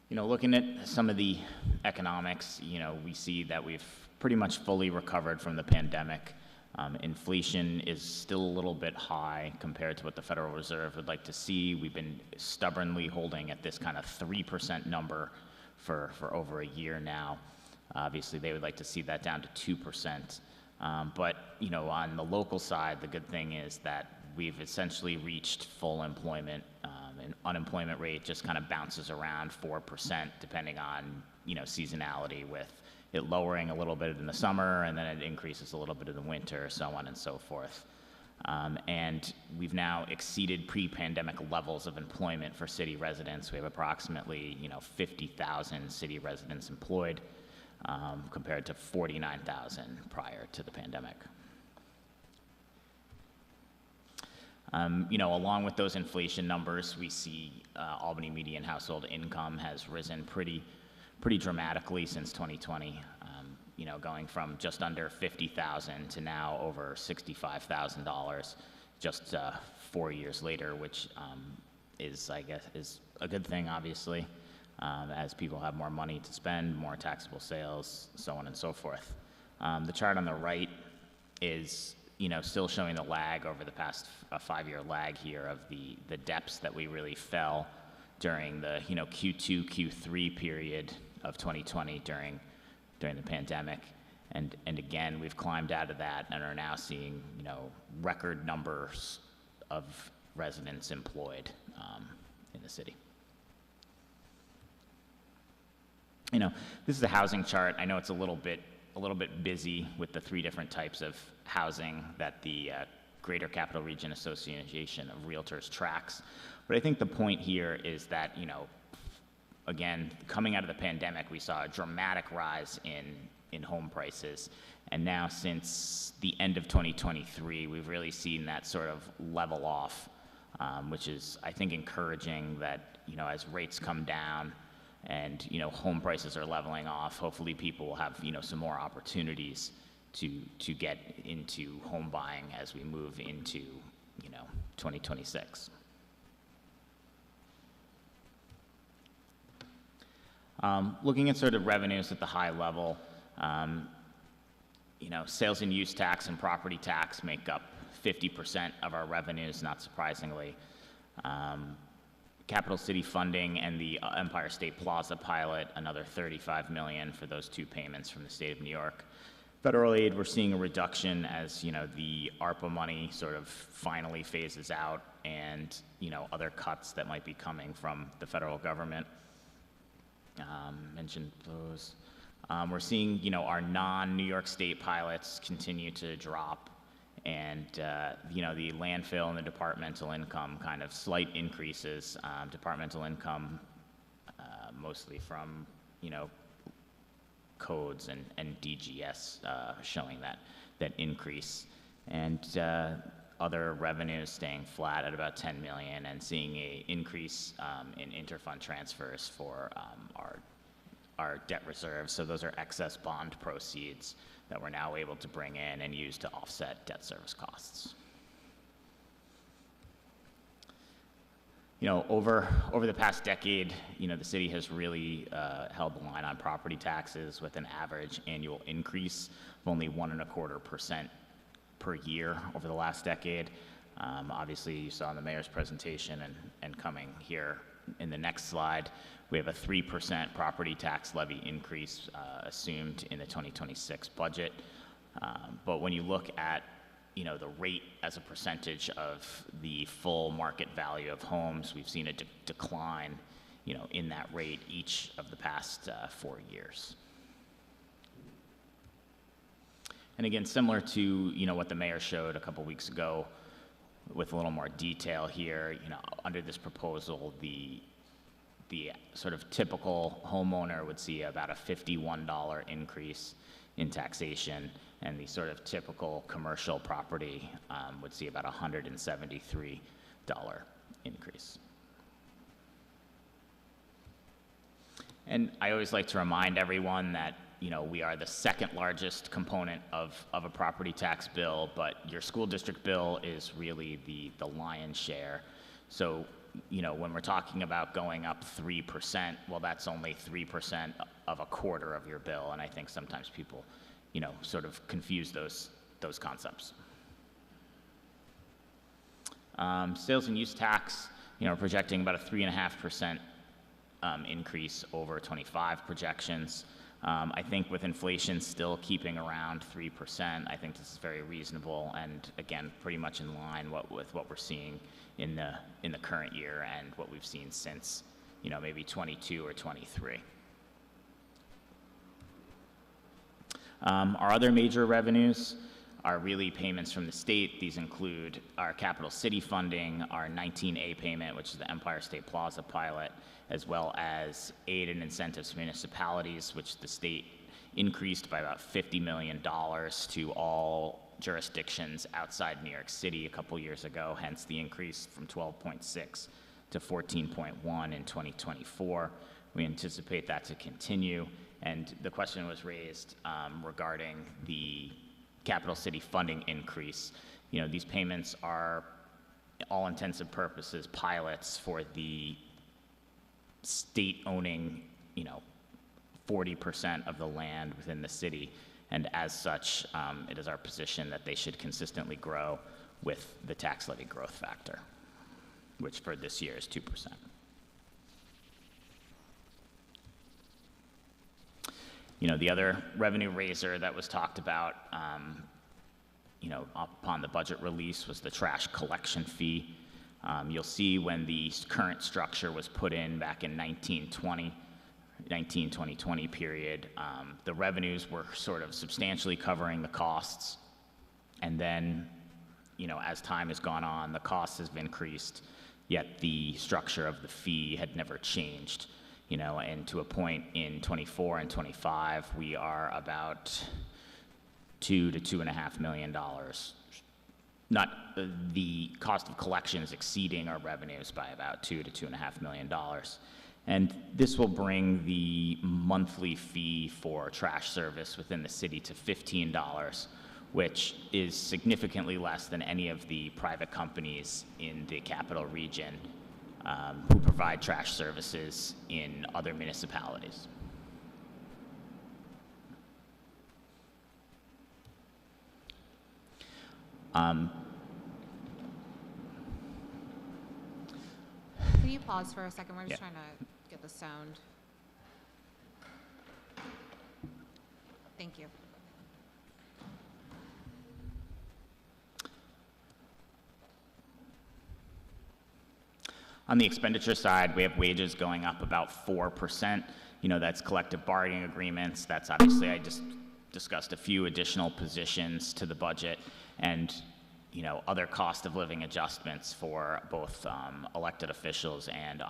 You know, looking at some of the economics, you know, we see that we've pretty much fully recovered from the pandemic. Inflation is still a little bit high compared to what the Federal Reserve would like to see. We've been stubbornly holding at this kind of 3% number for over a year now. Obviously, they would like to see that down to 2%. But, you know, on the local side, the good thing is that we've essentially reached full employment unemployment rate just kind of bounces around 4% depending on, seasonality, with it lowering a little bit in the summer and then it increases a little bit in the winter, so on and so forth. And we've now exceeded pre-pandemic levels of employment for city residents. We have approximately, 50,000 city residents employed, compared to 49,000 prior to the pandemic. Along with those inflation numbers, we see Albany median household income has risen pretty dramatically since 2020. Going from just under $50,000 to now over $65,000 just 4 years later, which is a good thing, obviously, as people have more money to spend, more taxable sales, so on and so forth. The chart on the right is still showing the lag over the past 5-year lag here of the depths that we really fell during the Q2, Q3 period of 2020 during the pandemic. And again, we've climbed out of that and are now seeing, record numbers of residents employed in the city. This is a housing chart. I know it's a little bit busy with the 3 different types of housing that the Greater Capital Region Association of Realtors tracks. But I think the point here is that, again, coming out of the pandemic, we saw a dramatic rise in home prices. And now since the end of 2023, we've really seen that sort of level off, which is, I think, encouraging that, as rates come down and, home prices are leveling off, hopefully people will have, some more opportunities to get into home buying as we move into, 2026. Looking at sort of revenues at the high level, sales and use tax and property tax make up 50% of our revenues, not surprisingly. Capital City funding and the Empire State Plaza pilot, another $35 million for those 2 payments from the state of New York. Federal aid, we're seeing a reduction as, the ARPA money sort of finally phases out and, other cuts that might be coming from the federal government. Mentioned those. We're seeing, our non-New York State pilots continue to drop, and, the landfill and the departmental income kind of slight increases. Departmental income mostly from, codes and DGS showing that increase. And other revenues staying flat at about $10 million and seeing an increase in interfund transfers for our debt reserves. So those are excess bond proceeds that we're now able to bring in and use to offset debt service costs. Over the past decade, the city has really held the line on property taxes with an average annual increase of only 1.25% per year over the last decade. Obviously, you saw in the mayor's presentation and coming here in the next slide, we have a 3% property tax levy increase assumed in the 2026 budget. But when you look at the rate as a percentage of the full market value of homes, we've seen a decline, in that rate each of the past 4 years. And again, similar to, what the mayor showed a couple weeks ago with a little more detail here, under this proposal, the sort of typical homeowner would see about a $51 increase in taxation, and the sort of typical commercial property would see about a $173 increase. And I always like to remind everyone that we are the second largest component of a property tax bill, but your school district bill is really the lion's share. So, when we're talking about going up 3%, well, that's only 3% of a quarter of your bill, and I think sometimes people, sort of confuse those concepts. Sales and use tax, projecting about a 3.5% increase over 25 projections. I think with inflation still keeping around 3%, I think this is very reasonable and, again, pretty much in line with what we're seeing in the current year and what we've seen since, maybe 22 or 23. Our other major revenues are really payments from the state. These include our capital city funding, our 19A payment, which is the Empire State Plaza pilot, as well as aid and incentives to municipalities, which the state increased by about $50 million to all jurisdictions outside New York City a couple years ago, hence the increase from 12.6 to 14.1 in 2024. We anticipate that to continue. And the question was raised regarding the capital city funding increase. These payments are, all intents and purposes, pilots for the state owning, 40% of the land within the city. And as such, it is our position that they should consistently grow with the tax levy growth factor, which for this year is 2%. The other revenue raiser that was talked about, upon the budget release was the trash collection fee. You'll see when the current structure was put in back in 2020 period, the revenues were sort of substantially covering the costs. And then, as time has gone on, the costs have increased, yet the structure of the fee had never changed. And to a point in 24 and 25, we are about $2 to $2.5 million. Not the cost of collections exceeding our revenues by about $2 to $2.5 million. And this will bring the monthly fee for trash service within the city to $15, which is significantly less than any of the private companies in the capital region who provide trash services in other municipalities. Can you pause for a second? We're just trying to get the sound. Thank you. On the expenditure side, we have wages going up about 4%. That's collective bargaining agreements. That's obviously, I just discussed a few additional positions to the budget and, other cost of living adjustments for both elected officials and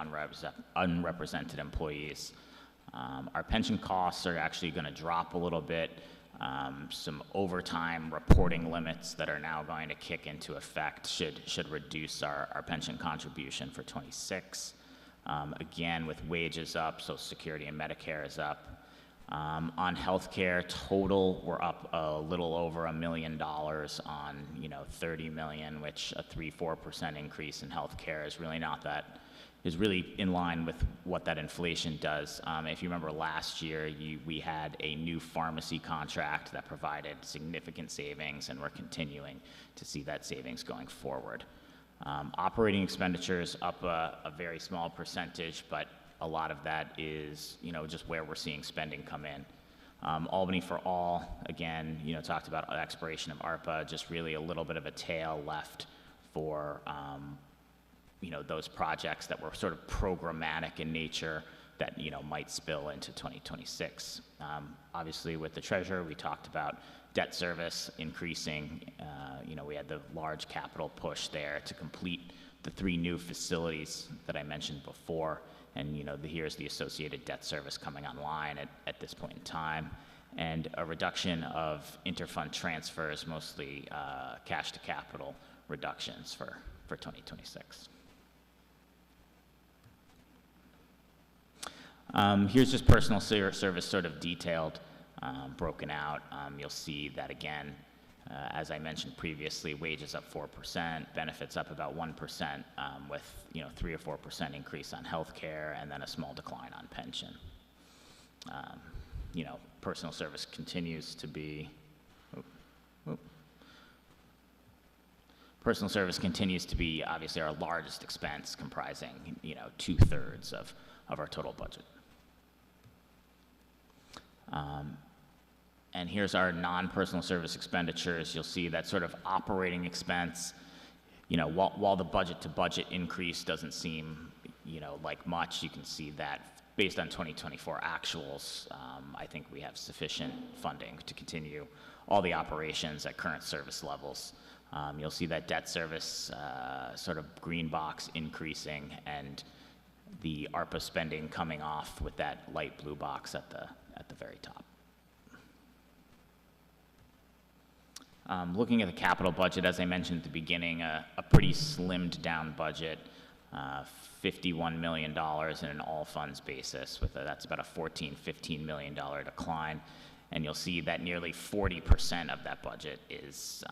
unrepresented employees. Our pension costs are actually going to drop a little bit. Some overtime reporting limits that are now going to kick into effect should reduce our pension contribution for 26. Again, with wages up, Social Security and Medicare is up. On healthcare, total, we're up a little over $1 million on 30 million, which a 3-4% increase in healthcare is really is really in line with what that inflation does. If you remember last year, we had a new pharmacy contract that provided significant savings, and we're continuing to see that savings going forward. Operating expenditures up a very small percentage, but a lot of that is, just where we're seeing spending come in. Albany for All, again, talked about expiration of ARPA, just really a little bit of a tail left for, those projects that were sort of programmatic in nature that, might spill into 2026. Obviously, with the treasurer, we talked about debt service increasing. We had the large capital push there to complete the 3 new facilities that I mentioned before. And here's the associated debt service coming online at this point in time, and a reduction of interfund transfers, mostly cash to capital reductions for 2026. Here's just personal service sort of detailed, broken out. You'll see that again, as I mentioned previously, wages up 4%, benefits up about 1%, with 3 or 4% increase on healthcare, and then a small decline on pension. Personal service continues to be. Personal service continues to be obviously our largest expense, comprising 2/3 of our total budget. And here's our non-personal service expenditures. You'll see that sort of operating expense, you know, while the budget to budget increase doesn't seem, you know, like much, you can see that based on 2024 actuals, I think we have sufficient funding to continue all the operations at current service levels. You'll see that debt service sort of green box increasing and the ARPA spending coming off with that light blue box at the very top. Looking at the capital budget, as I mentioned at the beginning, a pretty slimmed down budget, $51 million in an all funds basis. That's about a $15 million decline. And you'll see that nearly 40% of that budget is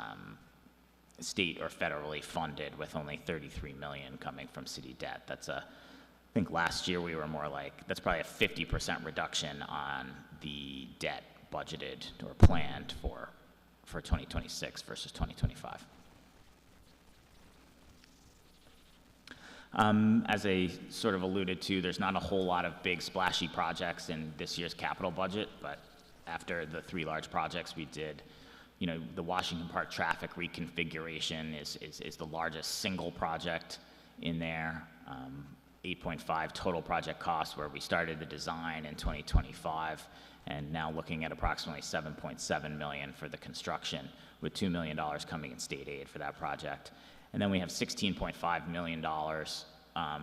state or federally funded, with only $33 million coming from city debt. I think last year we were more like, that's probably a 50% reduction on the debt budgeted or planned for 2026 versus 2025. As I sort of alluded to, there's not a whole lot of big splashy projects in this year's capital budget, but after the 3 large projects we did, you know, the Washington Park traffic reconfiguration is the largest single project in there. 8.5 total project cost, where we started the design in 2025 and now looking at approximately $7.7 million for the construction, with $2 million coming in state aid for that project. And then we have $16.5 million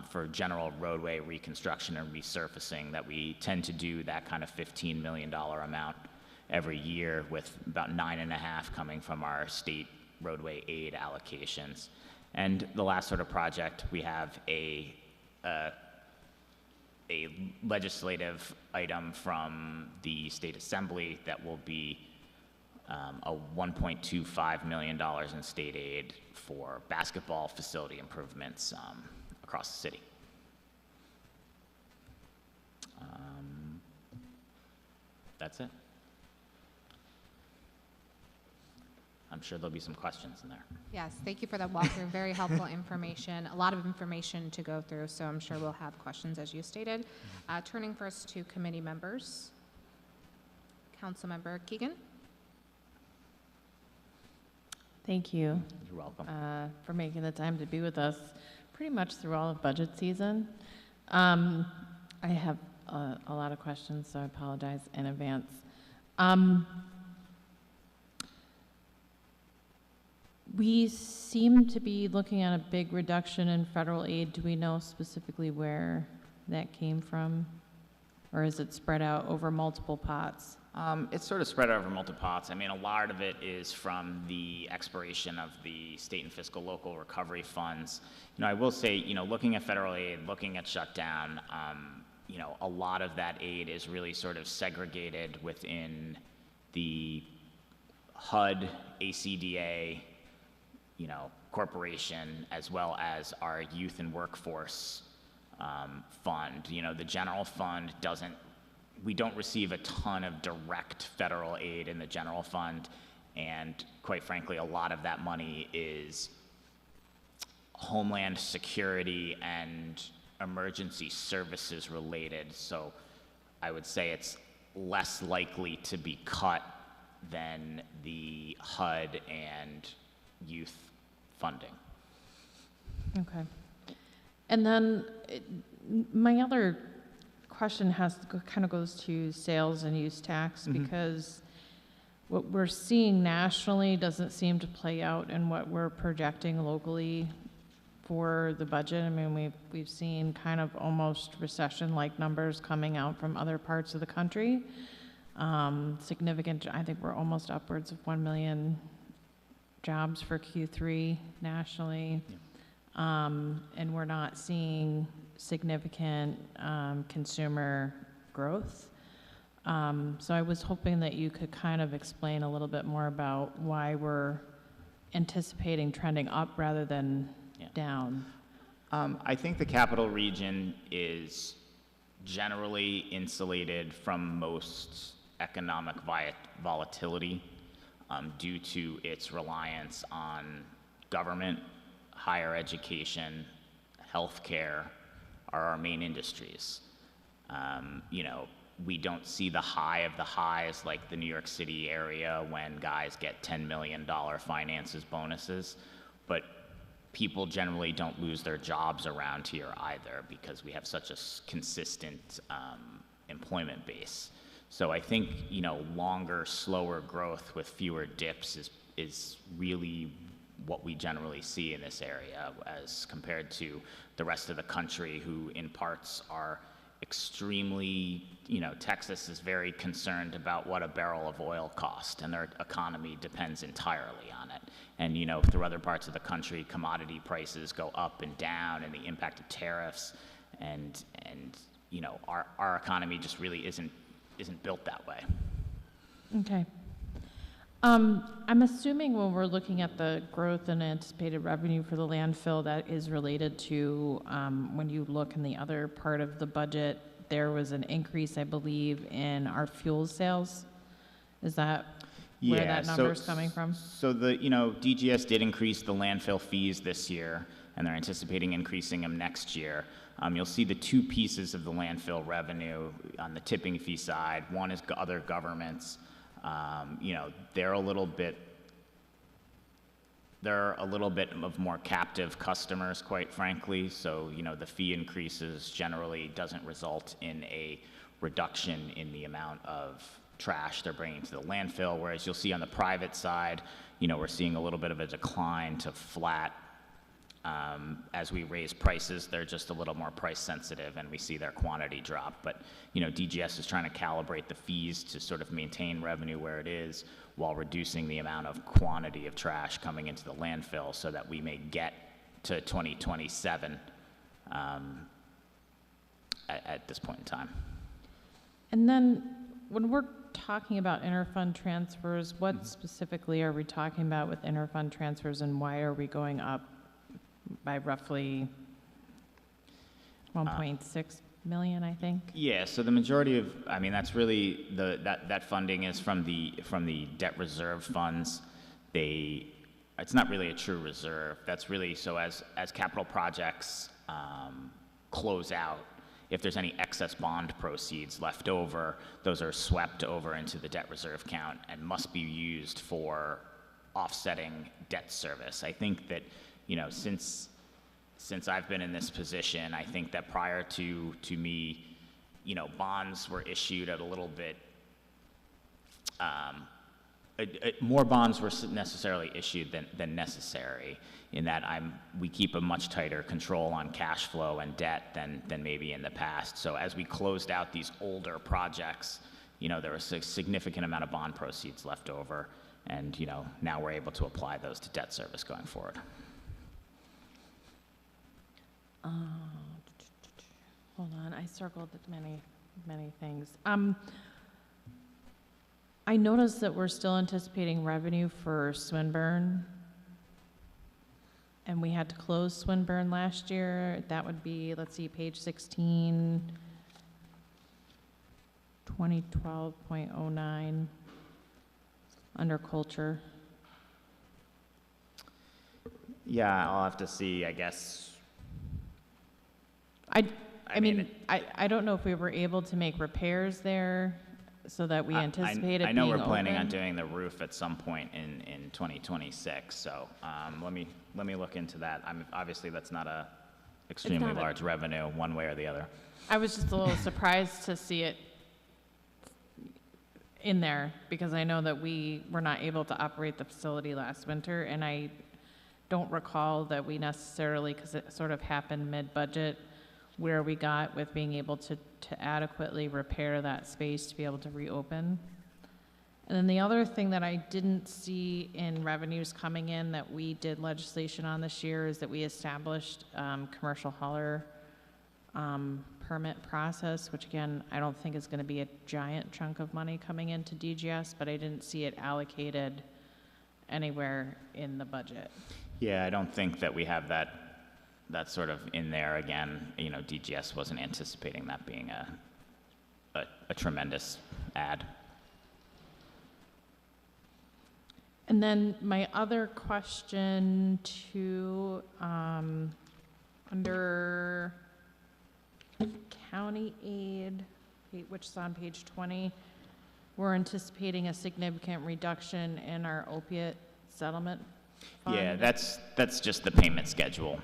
for general roadway reconstruction and resurfacing that we tend to do that kind of $15 million amount every year, with about 9.5 coming from our state roadway aid allocations. And the last sort of project, we have a legislative item from the state assembly that will be a $1.25 million in state aid for basketball facility improvements across the city. That's it. I'm sure there'll be some questions in there. Yes, thank you for that walkthrough. Very helpful information. A lot of information to go through, so I'm sure we'll have questions as you stated. Turning first to committee members. Councilmember Keegan. Thank you. You're welcome. For making the time to be with us pretty much through all of budget season. I have a lot of questions, so I apologize in advance. We seem to be looking at a big reduction in federal aid. Do we know specifically where that came from? Or is it spread out over multiple pots? It's sort of spread over multiple pots. I mean, a lot of it is from the expiration of the state and fiscal local recovery funds. You know, I will say, you know, looking at federal aid, looking at shutdown, you know, a lot of that aid is really sort of segregated within the HUD, ACDA, you know, corporation, as well as our youth and workforce fund. You know, the general fund we don't receive a ton of direct federal aid in the general fund, and quite frankly, a lot of that money is homeland security and emergency services related. So I would say it's less likely to be cut than the HUD and youth funding. Okay. And then my other question kind of goes to sales and use tax, because what we're seeing nationally doesn't seem to play out in what we're projecting locally for the budget. I mean, we've seen kind of almost recession-like numbers coming out from other parts of the country. Significant, I think we're almost upwards of 1 million jobs for Q3 nationally. And we're not seeing significant consumer growth. So I was hoping that you could kind of explain a little bit more about why we're anticipating trending up rather than down. I think the capital region is generally insulated from most economic volatility due to its reliance on government, higher education, healthcare are our main industries. You know, we don't see the high of the highs like the New York City area when guys get $10 million finances bonuses, but people generally don't lose their jobs around here either because we have such a consistent employment base. So I think, you know, longer, slower growth with fewer dips is really what we generally see in this area as compared to the rest of the country, who in parts are extremely, you know, Texas is very concerned about what a barrel of oil costs, and their economy depends entirely on it. And, you know, through other parts of the country, commodity prices go up and down, and the impact of tariffs, and you know, our economy just really isn't built that way. Okay. I'm assuming when we're looking at the growth and anticipated revenue for the landfill, that is related to, when you look in the other part of the budget, there was an increase, I believe, in our fuel sales. Is that where that number is coming from? So the, you know, DGS did increase the landfill fees this year, and they're anticipating increasing them next year. You'll see the two pieces of the landfill revenue on the tipping fee side. One is other governments. You know, they're a little bit of more captive customers, quite frankly. So, you know, the fee increases generally doesn't result in a reduction in the amount of trash they're bringing to the landfill. Whereas you'll see on the private side, you know, we're seeing a little bit of a decline to flat. As we raise prices, they're just a little more price sensitive, and we see their quantity drop. But, you know, DGS is trying to calibrate the fees to sort of maintain revenue where it is while reducing the amount of quantity of trash coming into the landfill so that we may get to 2027 at this point in time. And then when we're talking about interfund transfers, what specifically are we talking about with interfund transfers, and why are we going up by roughly 1.6 million, I think? Yeah, so the majority of, I mean, that's really, that funding is from the debt reserve funds. It's not really a true reserve. That's really, so as capital projects close out, if there's any excess bond proceeds left over, those are swept over into the debt reserve account and must be used for offsetting debt service. I think that, you know, since I've been in this position, I think that prior to me, you know, bonds were issued at a little bit, more bonds were necessarily issued than necessary, in that we keep a much tighter control on cash flow and debt than maybe in the past. So as we closed out these older projects, you know, there was a significant amount of bond proceeds left over, and, you know, now we're able to apply those to debt service going forward. Hold on, I circled many things. I noticed that we're still anticipating revenue for Swinburne, and we had to close Swinburne last year. That would be, let's see, page 16, 2012.09, under culture. Yeah, I'll have to see, I guess. I mean, I don't know if we were able to make repairs there so that we anticipate it being I know we're open. planning on doing the roof at some point in 2026, so let me look into that. Obviously, that's not a extremely large revenue one way or the other. I was just a little surprised to see it in there, because I know that we were not able to operate the facility last winter, and I don't recall that we necessarily, because it sort of happened mid-budget, where we got with being able to adequately repair that space to be able to reopen. And then the other thing that I didn't see in revenues coming in that we did legislation on this year is that we established commercial hauler permit process, which again, I don't think is going to be a giant chunk of money coming into DGS, but I didn't see it allocated anywhere in the budget. Yeah, I don't think that we have that sort of in there. Again, you know, DGS wasn't anticipating that being a tremendous add. And then my other question to, under county aid, which is on page 20, we're anticipating a significant reduction in our opiate settlement fund. Yeah, that's just the payment schedule.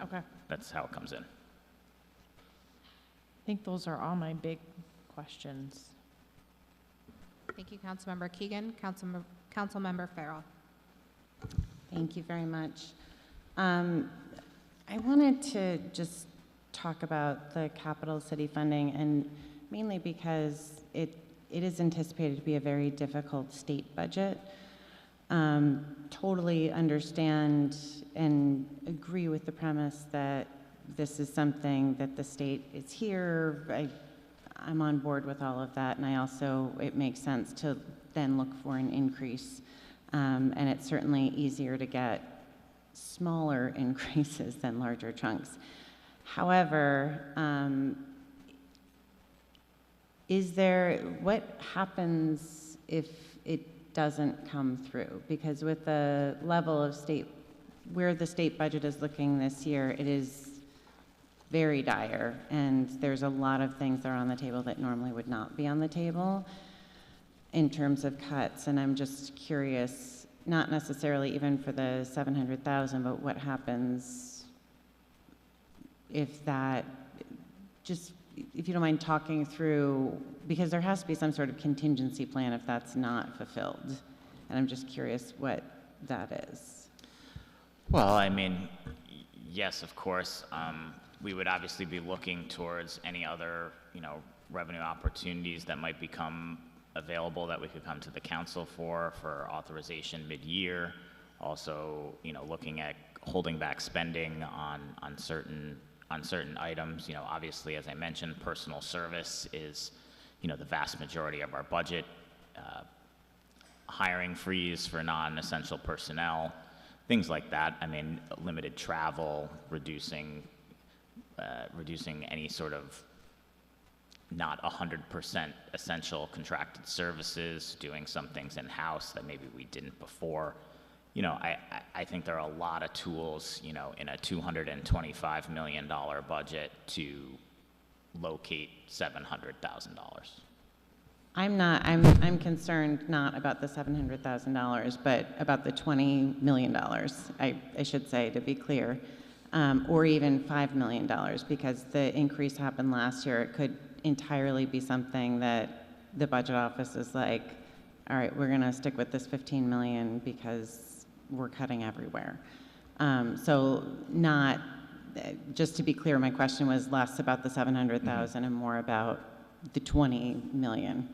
Okay. That's how it comes in. I think those are all my big questions. Thank you, Councilmember Keegan. Councilmember Farrell. Thank you very much. I wanted to just talk about the capital city funding, and mainly because it is anticipated to be a very difficult state budget. Totally understand and agree with the premise that this is something that the state is here. I'm on board with all of that, and it makes sense to then look for an increase. And it's certainly easier to get smaller increases than larger chunks. However, what happens if it doesn't come through? Because with the level of where the state budget is looking this year, it is very dire, and there's a lot of things that are on the table that normally would not be on the table in terms of cuts. And I'm just curious, not necessarily even for the 700,000, but what happens if if you don't mind talking through, because there has to be some sort of contingency plan if that's not fulfilled. And I'm just curious what that is. Well, I mean, yes, of course. We would obviously be looking towards any other, revenue opportunities that might become available that we could come to the council for authorization mid-year. Also, looking at holding back spending on certain items. Obviously, as I mentioned, personal service is, the vast majority of our budget. Hiring freeze for non-essential personnel, things like that. I mean, limited travel, reducing any sort of not 100% essential contracted services, doing some things in-house that maybe we didn't before. I think there are a lot of tools, in a $225 million budget to locate $700,000. I'm concerned not about the $700,000, but about the $20 million, I should say, to be clear, or even $5 million, because the increase happened last year. It could entirely be something that the budget office is like, all right, we're going to stick with this 15 million because we're cutting everywhere. So not, just to be clear, my question was less about the 700,000 and more about the 20 million,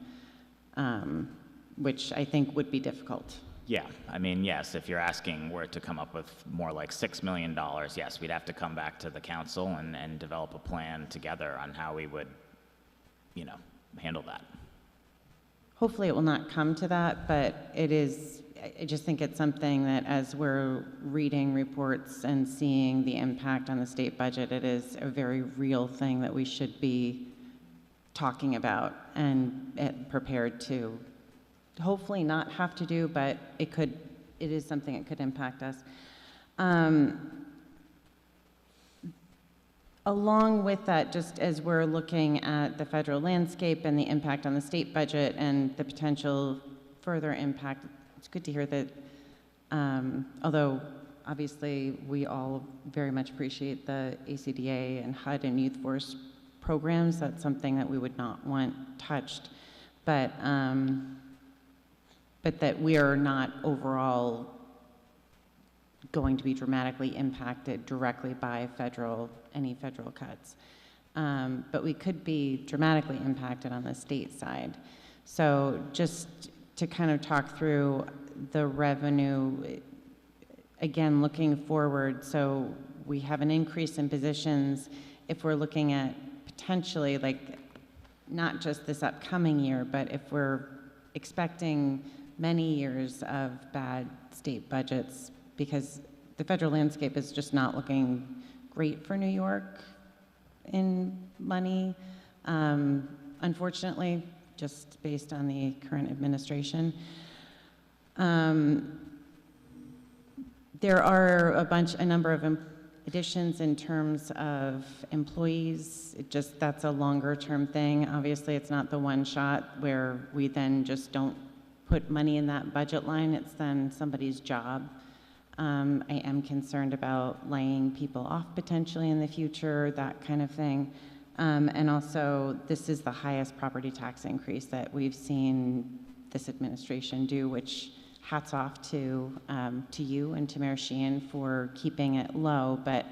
which I think would be difficult. Yeah, I mean, yes, if you're asking where to come up with more like $6 million, yes, we'd have to come back to the council and develop a plan together on how we would, handle that. Hopefully it will not come to that, but I just think it's something that as we're reading reports and seeing the impact on the state budget, it is a very real thing that we should be talking about and prepared to hopefully not have to do, but it is something that could impact us. Along with that, just as we're looking at the federal landscape and the impact on the state budget and the potential further impact, it's good to hear that, although obviously we all very much appreciate the ACDA and HUD and Youth Force programs, that's something that we would not want touched, but that we are not overall going to be dramatically impacted directly by any federal cuts. But we could be dramatically impacted on the state side. So just to kind of talk through the revenue, again, looking forward, so we have an increase in positions. If we're looking at potentially, like, not just this upcoming year, but if we're expecting many years of bad state budgets, because the federal landscape is just not looking great for New York in money, unfortunately, just based on the current administration. There are a number of additions in terms of employees, that's a longer term thing. Obviously, it's not the one shot where we then just don't put money in that budget line. It's then somebody's job. I am concerned about laying people off potentially in the future, that kind of thing. And also, this is the highest property tax increase that we've seen this administration do, which hats off to you and to Mayor Sheehan for keeping it low. But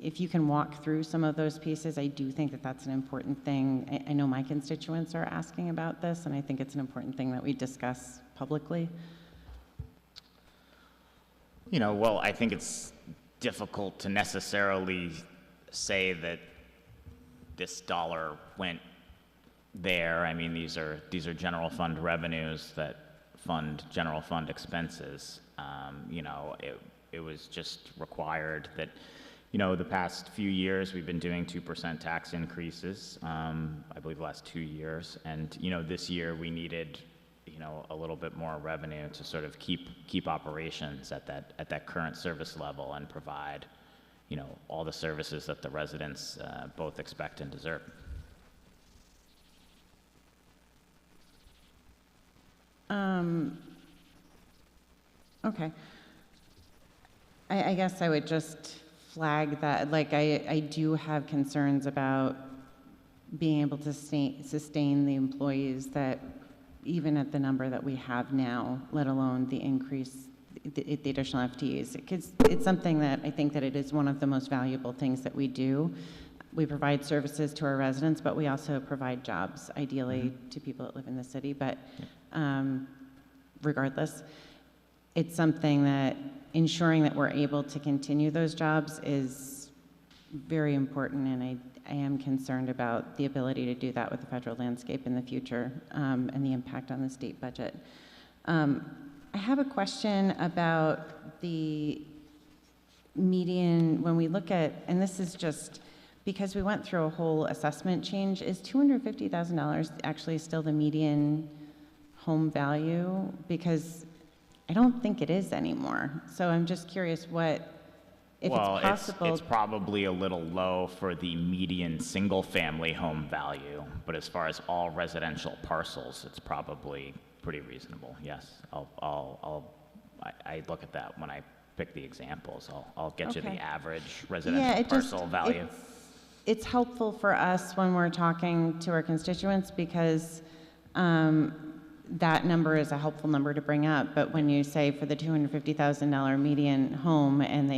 if you can walk through some of those pieces, I do think that that's an important thing. I know my constituents are asking about this, and I think it's an important thing that we discuss publicly. You know, well, I think it's difficult to necessarily say that this dollar went there. I mean, these are general fund revenues that fund general fund expenses. You know, it was just required that, you know, the past few years we've been doing 2% tax increases, I believe the last 2 years, and, you know, this year we needed, you know, a little bit more revenue to sort of keep operations at that current service level and provide, you know, all the services that the residents both expect and deserve. Okay. I guess I would just flag that, like, I do have concerns about being able to sustain the employees that, even at the number that we have now, let alone the increase, the additional FTEs. Because it's something that I think that it is one of the most valuable things that we do. We provide services to our residents, but we also provide jobs, ideally, to people that live in the city. But regardless, it's something that ensuring that we're able to continue those jobs is very important, and I am concerned about the ability to do that with the federal landscape in the future, and the impact on the state budget. I have a question about the median. When we look at, and this is just because we went through a whole assessment change, is $250,000 actually still the median home value? Because I don't think it is anymore. So I'm just curious if it's possible. It's probably a little low for the median single-family home value, but as far as all residential parcels, it's probably pretty reasonable. Yes, I look at that when I pick the examples. I'll get you the average residential parcel value. It's helpful for us when we're talking to our constituents because that number is a helpful number to bring up. But when you say for the $250,000 median home, and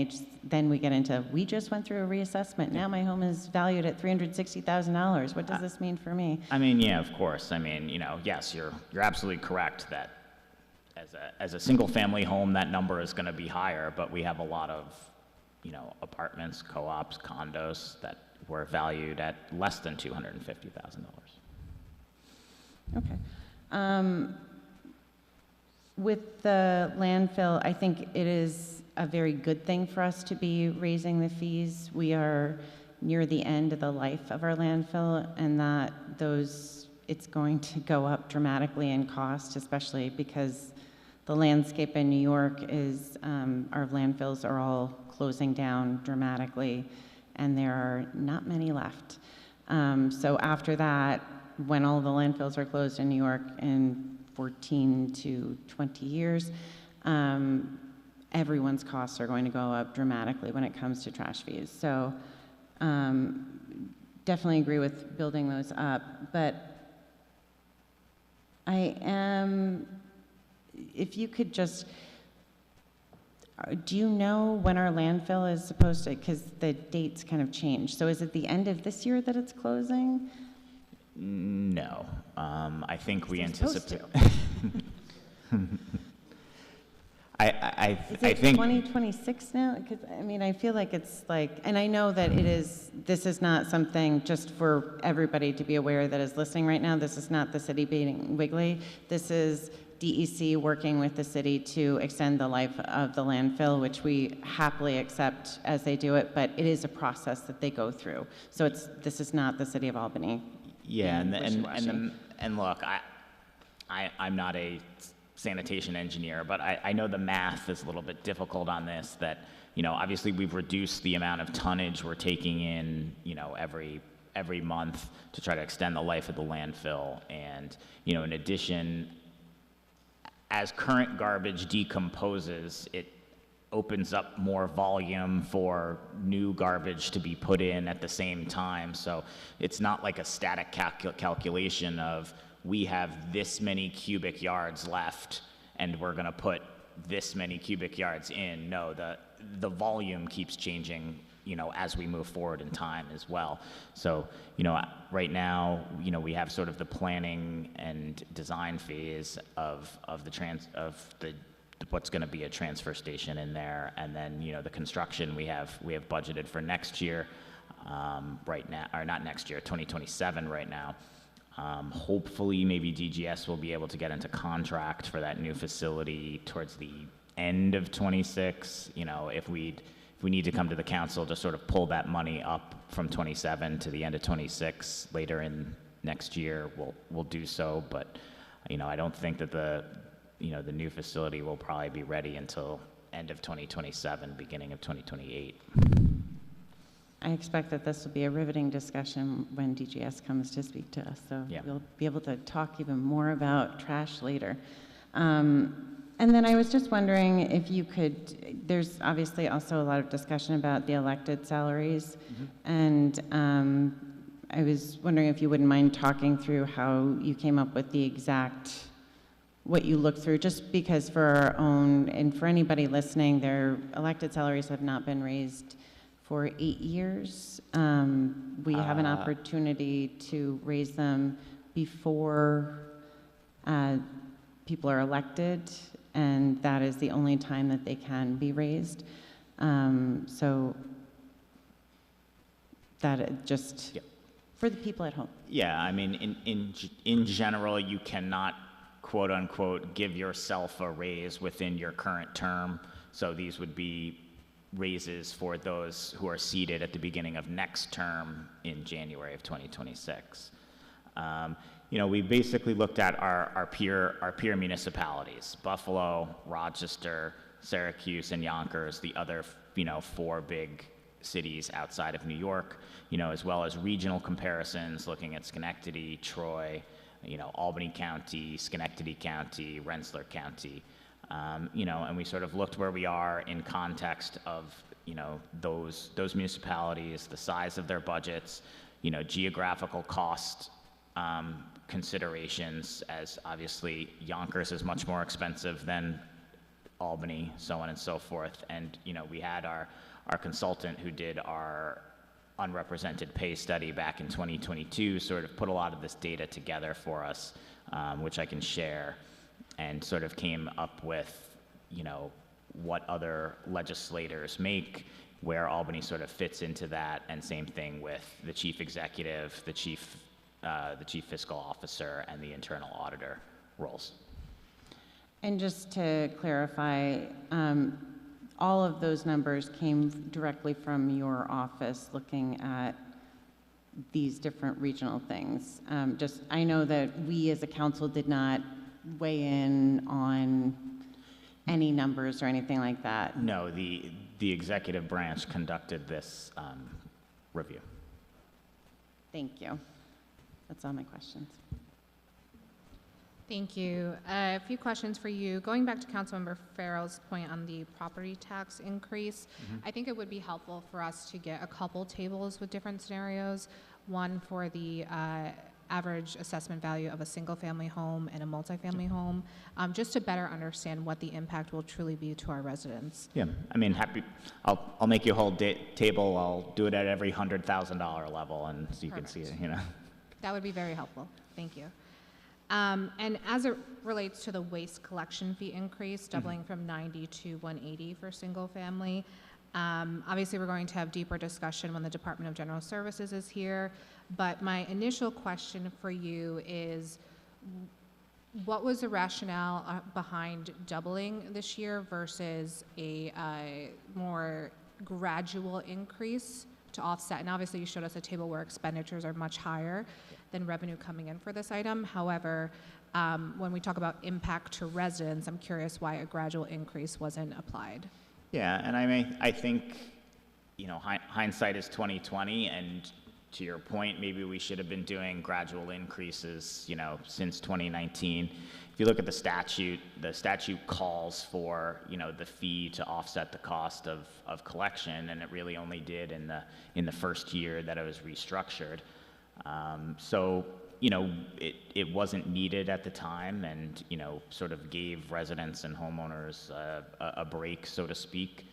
then we get into, we just went through a reassessment. Now my home is valued at $360,000. What does this mean for me? I mean, yeah, of course. I mean, you know, yes, you're absolutely correct that as a single family home, that number is going to be higher. But we have a lot of, you know, apartments, co-ops, condos that were valued at less than $250,000. Okay. With the landfill, I think it is a very good thing for us to be raising the fees. We are near the end of the life of our landfill, and that it's going to go up dramatically in cost, especially because the landscape in New York is, our landfills are all closing down dramatically, and there are not many left. So after that, when all the landfills are closed in New York in 14 to 20 years, everyone's costs are going to go up dramatically when it comes to trash fees. So definitely agree with building those up. But if you could just, do you know when our landfill is supposed to, because the dates kind of change. So is it the end of this year that it's closing? No, I think we anticipate. I think 2026 now? Because I mean, I feel like it's like, and I know that this is not something just for everybody to be aware that is listening right now. This is not the city being wiggly. This is DEC working with the city to extend the life of the landfill, which we happily accept as they do it, but it is a process that they go through. So this is not the city of Albany. Yeah, and look, I'm not a sanitation engineer, but I know the math is a little bit difficult on this, that, you know, obviously we've reduced the amount of tonnage we're taking in, you know, every month to try to extend the life of the landfill. And, you know, in addition, as current garbage decomposes, it opens up more volume for new garbage to be put in at the same time. So it's not like a static calculation of, we have this many cubic yards left and we're going to put this many cubic yards in. No, the volume keeps changing, you know, as we move forward in time as well. So, you know, right now, you know, we have sort of the planning and design phase of what's going to be a transfer station in there, and then, you know, the construction we have budgeted for next year, right now, or not next year, 2027 right now. Hopefully, maybe DGS will be able to get into contract for that new facility towards the end of 26. You know, if we need to come to the council to sort of pull that money up from 27 to the end of 26 later in next year, we'll do so. But, you know, I don't think that the new facility will probably be ready until end of 2027, beginning of 2028. I expect that this will be a riveting discussion when DGS comes to speak to us, so Yeah. we'll be able to talk even more about trash later. And then I was just wondering if you could, there's obviously also a lot of discussion about the elected salaries, and I was wondering if you wouldn't mind talking through how you came up with the exact, what you looked through, just because for our own, and for anybody listening, their elected salaries have not been raised for 8 years. We have an opportunity to raise them before people are elected, and that is the only time that they can be raised. So that just for the people at home. Yeah, I mean, in general, you cannot, quote unquote, give yourself a raise within your current term. So these would be raises for those who are seated at the beginning of next term in January of 2026. You know, we basically looked at our peer municipalities: Buffalo, Rochester, Syracuse, and Yonkers, the other, you know, 4 big cities outside of New York, you know, as well as regional comparisons, looking at Schenectady, Troy, you know, Albany County, Schenectady County, Rensselaer County. You know, and we sort of looked where we are in context of, you know, those municipalities, the size of their budgets, you know, geographical cost considerations, as obviously Yonkers is much more expensive than Albany, so on and so forth. And, you know, we had our consultant who did our unrepresented pay study back in 2022 sort of put a lot of this data together for us, which I can share, and sort of came up with, you know, what other legislators make, where Albany sort of fits into that, and same thing with the chief executive, the chief fiscal officer, and the internal auditor roles. And just to clarify, all of those numbers came directly from your office looking at these different regional things. I know that we as a council did not weigh in on any numbers or anything like that. No, the executive branch conducted this review. Thank you. That's all my questions. Thank you. A few questions for you. Going back to Councilmember Farrell's point on the property tax increase, I think it would be helpful for us to get a couple tables with different scenarios. One for the average assessment value of a single-family home and a multifamily home, just to better understand what the impact will truly be to our residents. Yeah, I mean, I'll make you a whole table. I'll do it at every $100,000 level, and so you can see it, you know. That would be very helpful. Thank you. And as it relates to the waste collection fee increase, doubling from 90 to 180 for single family, obviously we're going to have deeper discussion when the Department of General Services is here, but my initial question for you is, what was the rationale behind doubling this year versus a more gradual increase to offset? And obviously you showed us a table where expenditures are much higher than revenue coming in for this item. However, when we talk about impact to residents, I'm curious why a gradual increase wasn't applied. Yeah, and I think, you know, hindsight is 20/20, and to your point, maybe we should have been doing gradual increases, you know, since 2019. If you look at the statute calls for, you know, the fee to offset the cost of collection, and it really only did in the first year that it was restructured. So, you know, it wasn't needed at the time, and, you know, sort of gave residents and homeowners a break, so to speak.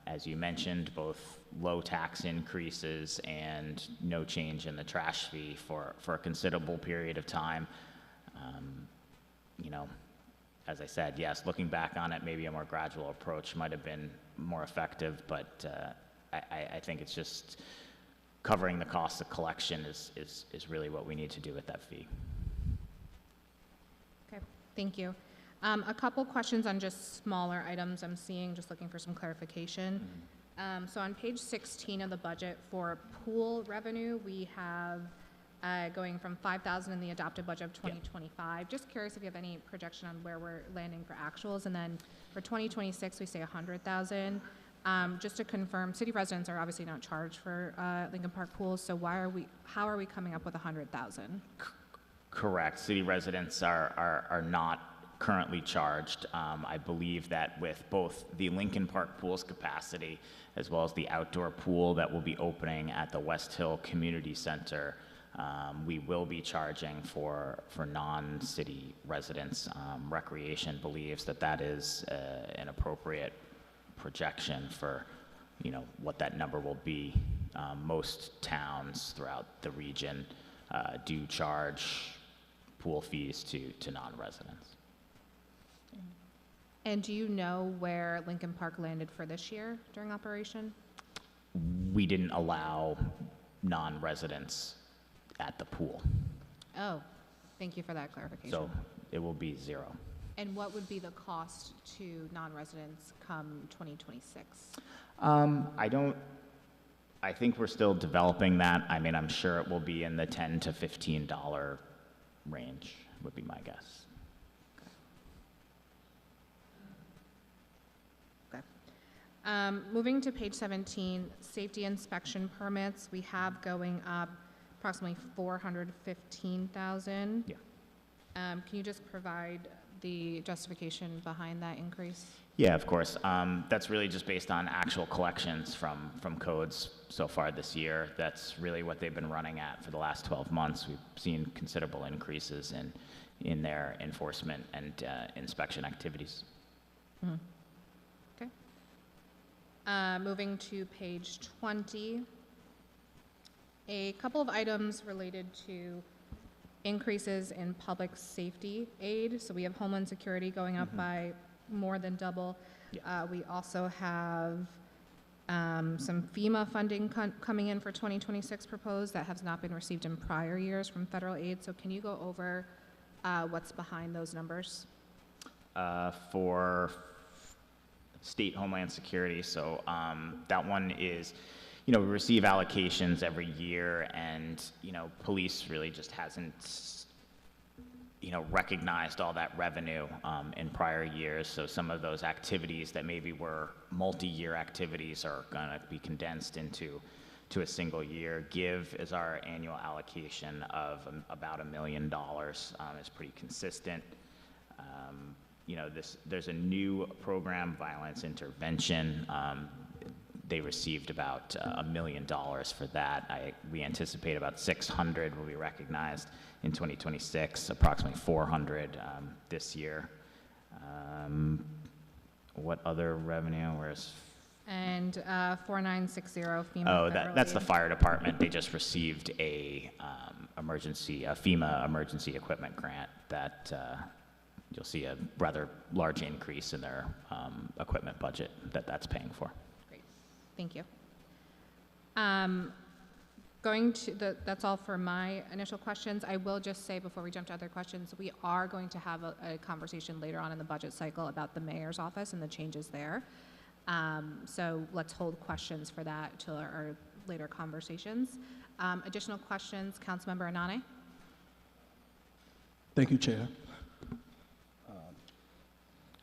As you mentioned, both low tax increases and no change in the trash fee for a considerable period of time. You know, as I said, yes, looking back on it, maybe a more gradual approach might have been more effective, but I think it's just covering the cost of collection is really what we need to do with that fee. Okay, thank you. A couple questions on just smaller items I'm seeing, just looking for some clarification. So on page 16 of the budget for pool revenue, we have going from 5,000 in the adopted budget of 2025. Just curious if you have any projection on where we're landing for actuals. And then for 2026, we say 100,000. Just to confirm, city residents are obviously not charged for Lincoln Park pools, so how are we coming up with 100,000? Correct. City residents are not currently charged. I believe that with both the Lincoln Park pool's capacity as well as the outdoor pool that will be opening at the West Hill Community Center, we will be charging for non-city residents. Recreation believes that is an appropriate projection for, you know, what that number will be. Most towns throughout the region do charge pool fees to non-residents. And do you know where Lincoln Park landed for this year during operation? We didn't allow non-residents at the pool, Oh, thank you for that clarification. so it will be 0. And what would be the cost to non-residents come 2026? I think we're still developing that. I mean, I'm sure it will be in the $10 to $15 range, would be my guess. Moving to page 17, safety inspection permits, we have going up approximately 415,000. Yeah. Can you just provide the justification behind that increase? Yeah, of course. That's really just based on actual collections from codes so far this year. That's really what they've been running at for the last 12 months. We've seen considerable increases in their enforcement and inspection activities. Mm-hmm. Okay. Moving to page 20, a couple of items related to increases in public safety aid. So we have Homeland Security going up by more than double. Yeah. We also have some FEMA funding coming in for 2026 proposed that has not been received in prior years from federal aid. So can you go over what's behind those numbers? For state Homeland Security, so that one is, you know, we receive allocations every year, and, you know, police really just hasn't, you know, recognized all that revenue in prior years. So some of those activities that maybe were multi-year activities are going to be condensed into a single year. GIVE is our annual allocation of about $1 million. It's pretty consistent. You know, there's a new program, violence intervention. They received about $1 million for that. We anticipate about 600 will be recognized in 2026, approximately 400 this year. What other revenue? Where's? And 4960 FEMA. Oh, federal that's aid. the fire department. They just received a FEMA emergency equipment grant that you'll see a rather large increase in their equipment budget that's paying for. Great, thank you. That's all for my initial questions. I will just say before we jump to other questions, we are going to have a conversation later on in the budget cycle about the mayor's office and the changes there. So let's hold questions for that till our later conversations. Additional questions, Councilmember Anane? Thank you, Chair.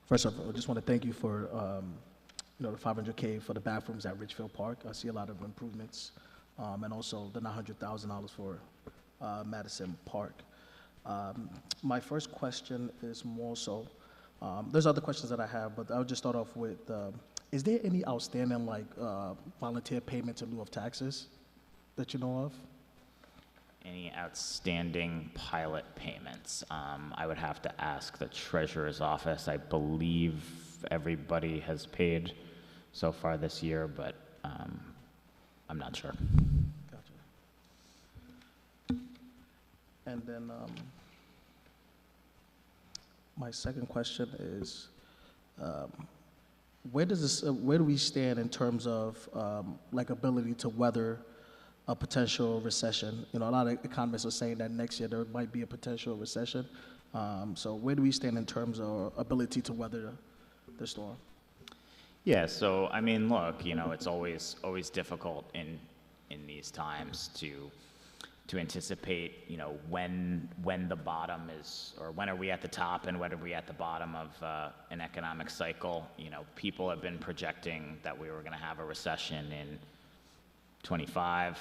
First off, I just want to thank you for, the $500K for the bathrooms at Richfield Park. I see a lot of improvements, and also the $900,000 for Madison Park. My first question is more so, there's other questions that I have, but I'll just start off with, is there any outstanding, volunteer payments in lieu of taxes that you know of? Any outstanding pilot payments? I would have to ask the treasurer's office. I believe everybody has paid so far this year, but I'm not sure. Gotcha. And then my second question is, where do we stand in terms of ability to weather a potential recession? A lot of economists are saying that next year there might be a potential recession. So where do we stand in terms of ability to weather the storm? Yeah, so I mean, look, it's always difficult in these times to anticipate, when the bottom is, or when are we at the top and when are we at the bottom of an economic cycle. People have been projecting that we were going to have a recession in 25.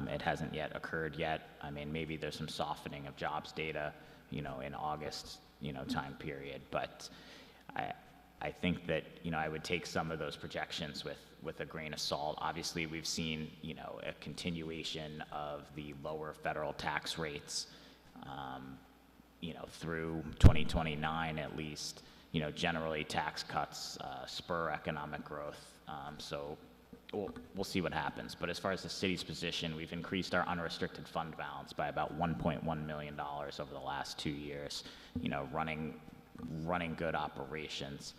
It hasn't yet occurred yet. I mean, maybe there's some softening of jobs data, in August, time period. But I think that, I would take some of those projections with a grain of salt. Obviously, we've seen, a continuation of the lower federal tax rates, through 2029 at least. Generally tax cuts spur economic growth. So we'll see what happens. But as far as the city's position, we've increased our unrestricted fund balance by about $1.1 million over the last 2 years, running good operations.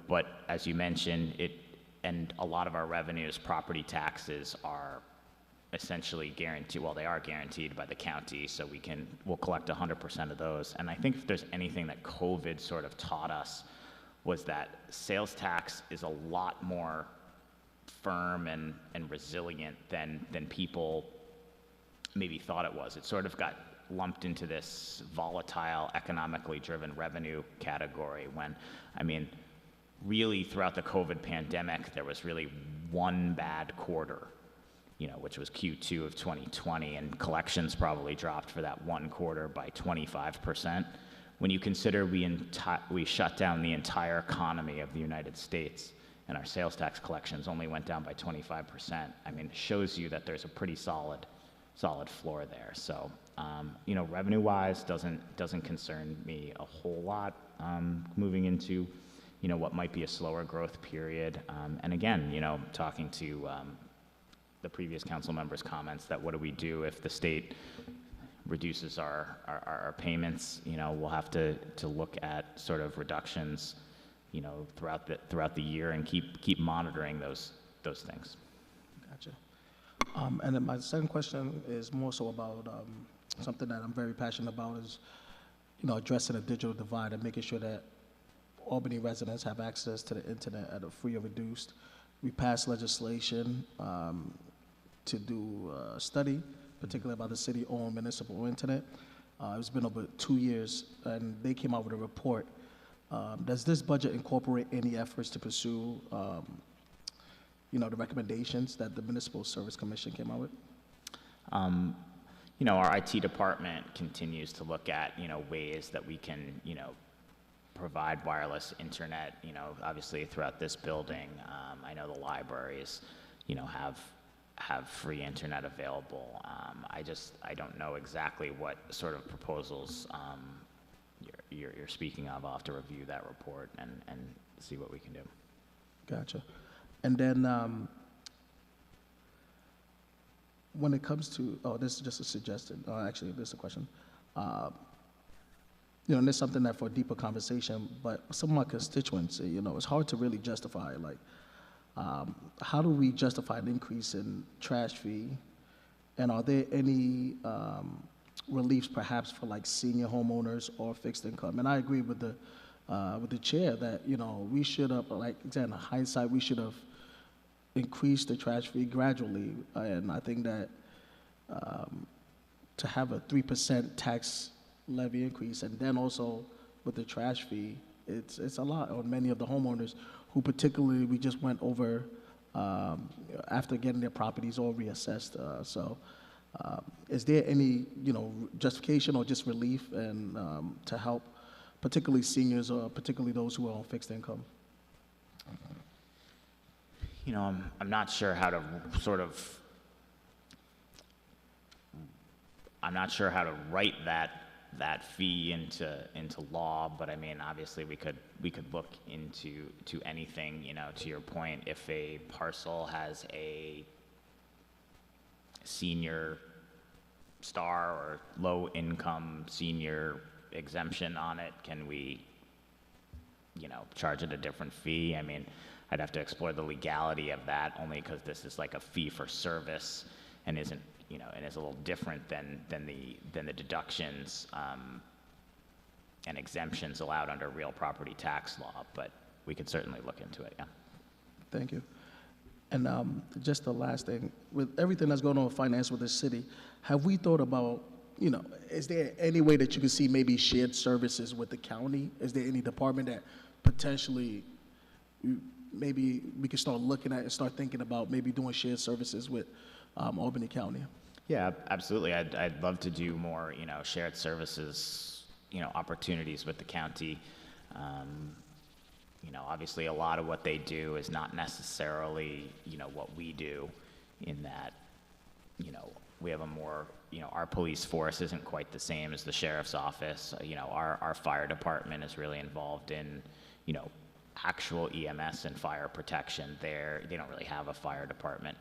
But as you mentioned, and a lot of our revenues, property taxes, are essentially guaranteed. Well, they are guaranteed by the county, so we'll collect 100% of those. And I think if there's anything that COVID sort of taught us, was that sales tax is a lot more firm and resilient than people maybe thought it was. It sort of got lumped into this volatile, economically driven revenue category when, I mean, really throughout the COVID pandemic, there was really one bad quarter, which was Q2 of 2020, and collections probably dropped for that one quarter by 25%. When you consider we shut down the entire economy of the United States, and our sales tax collections only went down by 25%, I mean, it shows you that there's a pretty solid floor there. So, revenue-wise, doesn't concern me a whole lot moving into, what might be a slower growth period. And again, talking to the previous council members' comments, that what do we do if the state reduces our payments? We'll have to look at sort of reductions, throughout the year, and keep monitoring those things. Gotcha. And then my second question is more so about something that I'm very passionate about is, addressing a digital divide and making sure that Albany residents have access to the internet at a free or reduced. We passed legislation to do a study, particularly about the city-owned municipal internet. It's been over 2 years, and they came out with a report. Does this budget incorporate any efforts to pursue, the recommendations that the Municipal Service Commission came out with? Our IT department continues to look at, ways that we can, provide wireless internet, obviously throughout this building. I know the libraries, have free internet available. I don't know exactly what sort of proposals you're speaking of. I'll have to review that report and see what we can do. Gotcha. And then when it comes to, this is just a suggestion, actually, this is a question. And there's something that for a deeper conversation, but some of my constituents, it's hard to really justify, how do we justify an increase in trash fee? And are there any reliefs perhaps for senior homeowners or fixed income? And I agree with the chair that, we should have, again, hindsight, we should have increased the trash fee gradually. And I think that to have a 3% tax levy increase, and then also with the trash fee, it's a lot on many of the homeowners who particularly we just went over after getting their properties all reassessed. Is there any, justification or just relief and to help particularly seniors or particularly those who are on fixed income? I'm not sure how to I'm not sure how to write that fee into law, but I mean, obviously we could look into anything, to your point, if a parcel has a senior star or low income senior exemption on it, can we, charge it a different fee? I mean, I'd have to explore the legality of that, only because this is like a fee for service and isn't, and is a little different than the deductions and exemptions allowed under real property tax law, but we could certainly look into it, yeah. Thank you. And just the last thing, with everything that's going on with finance with the city, have we thought about, is there any way that you could see maybe shared services with the county? Is there any department that potentially maybe we could start looking at and start thinking about maybe doing shared services with Albany County? Yeah, absolutely. I'd love to do more, shared services, opportunities with the county. Obviously a lot of what they do is not necessarily, what we do, in that, we have a more, our police force isn't quite the same as the sheriff's office. Our fire department is really involved in, actual EMS and fire protection. They don't really have a fire department.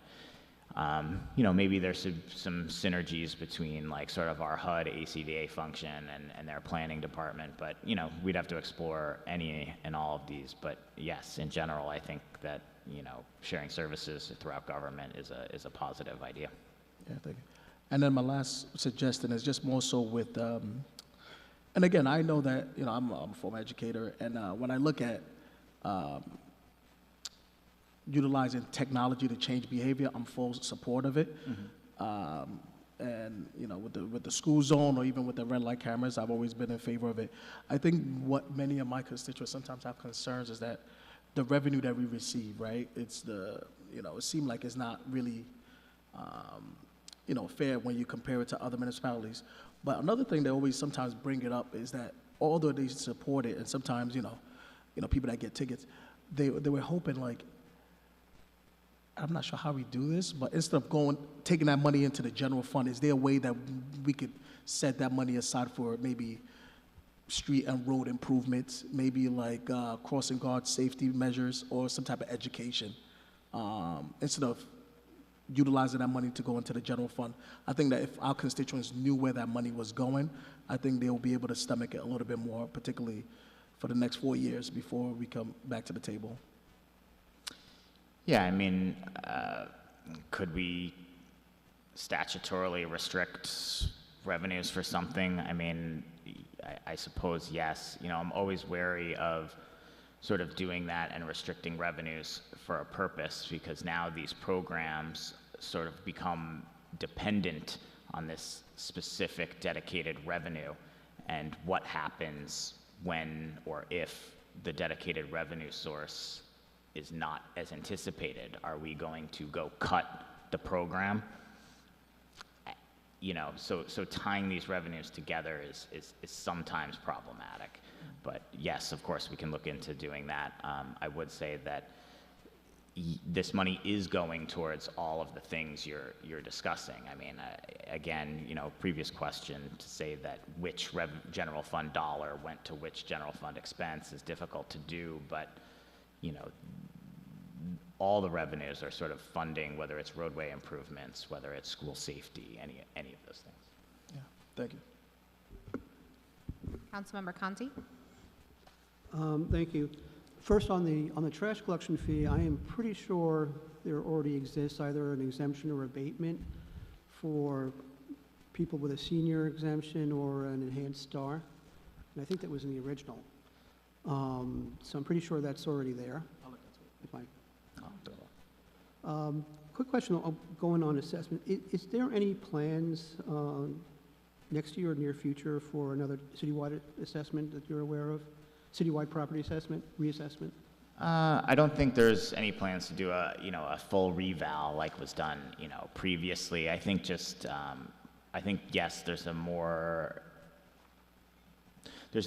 Maybe there's some synergies between like sort of our HUD ACVA function and their planning department, but we'd have to explore any and all of these. But yes, in general, I think that sharing services throughout government is a positive idea. Yeah, thank you. And then my last suggestion is just more so with, and again, I know that I'm a former educator, and when I look at utilizing technology to change behavior, I'm full support of it. Mm-hmm. And with the school zone or even with the red light cameras, I've always been in favor of it. I think what many of my constituents sometimes have concerns is that the revenue that we receive, right? It's it seems like it's not really, fair when you compare it to other municipalities. But another thing they always sometimes bring it up is that although they support it, and sometimes people that get tickets, they were hoping like, I'm not sure how we do this, but instead of taking that money into the general fund, is there a way that we could set that money aside for maybe street and road improvements, maybe like crossing guard safety measures or some type of education, instead of utilizing that money to go into the general fund? I think that if our constituents knew where that money was going, I think they'll be able to stomach it a little bit more, particularly for the next 4 years before we come back to the table. Yeah, I mean, could we statutorily restrict revenues for something? I mean, I suppose yes. I'm always wary of sort of doing that and restricting revenues for a purpose, because now these programs sort of become dependent on this specific dedicated revenue, and what happens when or if the dedicated revenue source is not as anticipated. Are we going to go cut the program? So tying these revenues together is sometimes problematic. But yes, of course, we can look into doing that. I would say that this money is going towards all of the things you're discussing. I mean, again, previous question, to say that which general fund dollar went to which general fund expense is difficult to do, but all the revenues are sort of funding, whether it's roadway improvements, whether it's school safety, any of those things. Yeah, thank you. Councilmember Conti? Thank you. First, on the trash collection fee, I am pretty sure there already exists either an exemption or abatement for people with a senior exemption or an enhanced star. And I think that was in the original. So I'm pretty sure that's already there. I'll look into it. Quick question going on assessment. Is there any plans next year or near future for another citywide assessment that you're aware of? Citywide property assessment, reassessment? I don't think there's any plans to do a full reval like was done, previously. I think just, I think, yes, there's an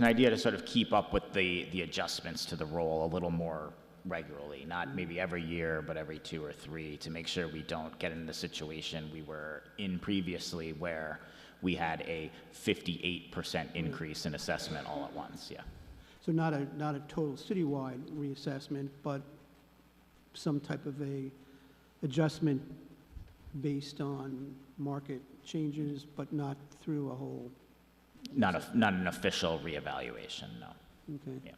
idea to sort of keep up with the adjustments to the role a little more regularly, not maybe every year, but every 2 or 3, to make sure we don't get in the situation we were in previously where we had a 58% increase in assessment all at once, yeah. So not a total citywide reassessment, but some type of a adjustment based on market changes, but not through a whole. Not an official reevaluation, no. Okay. Yeah.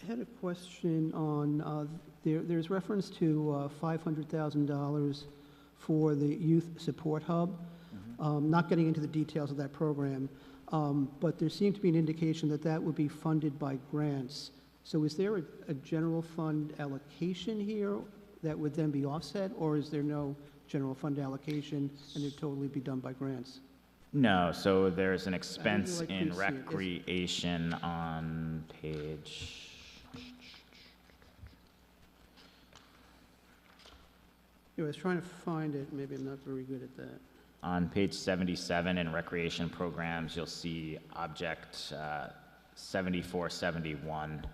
I had a question on, there's reference to $500,000 for the Youth Support Hub. Not getting into the details of that program, but there seemed to be an indication that that would be funded by grants. So is there a general fund allocation here that would then be offset, or is there no general fund allocation and it'd totally be done by grants? No, so there's an expense like in to see it. recreation on page, I was trying to find it, maybe I'm not very good at that. on page 77 in recreation programs, you'll see object 7471,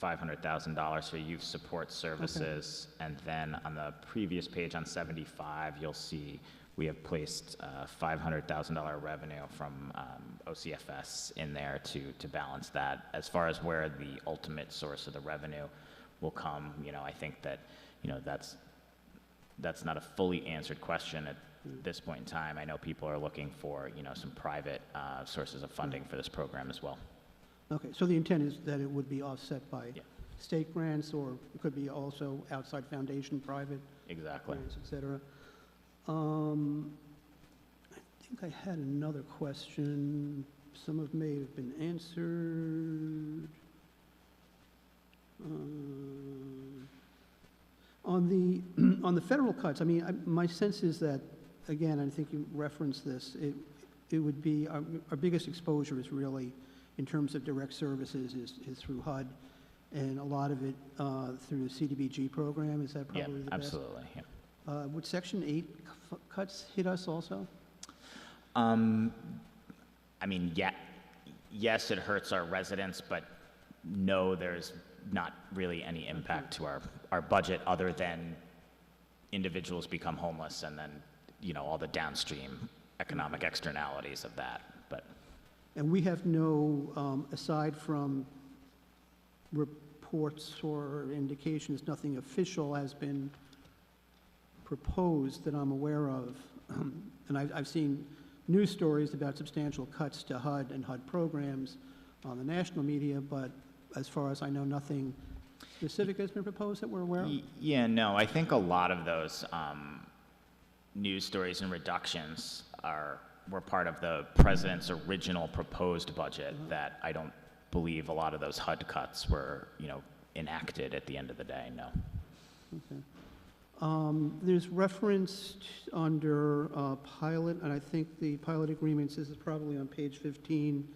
$500,000 for youth support services. Okay. And then on the previous page on 75, you'll see we have placed $500,000 revenue from OCFS in there to balance that. As far as where the ultimate source of the revenue will come, I think that, that's not a fully answered question at this point in time. I know people are looking for, some private sources of funding for this program as well. Okay, so the intent is that it would be offset by state grants, or it could be also outside foundation, private Exactly. grants, et cetera. I think I had another question. Some of may have been answered. On the federal cuts, I mean, my sense is that, again, I think you referenced this, it would be, our biggest exposure is really, in terms of direct services, is through HUD, and a lot of it through the CDBG program. Is that probably the best? Absolutely, yeah. Would Section 8 cuts hit us also? I mean, yes, it hurts our residents, but no, there's not really any impact to our budget other than individuals become homeless and then, all the downstream economic externalities of that, but. And we have no, aside from reports or indications, nothing official has been proposed that I'm aware of. And I've seen news stories about substantial cuts to HUD and HUD programs on the national media, but as far as I know, nothing specific has been proposed that we're aware of? Yeah, no, I think a lot of those news stories and reductions were part of the president's original proposed budget that I don't believe a lot of those HUD cuts were, enacted at the end of the day, no. Okay. There's reference under pilot, and I think the pilot agreements, this is probably on page 15,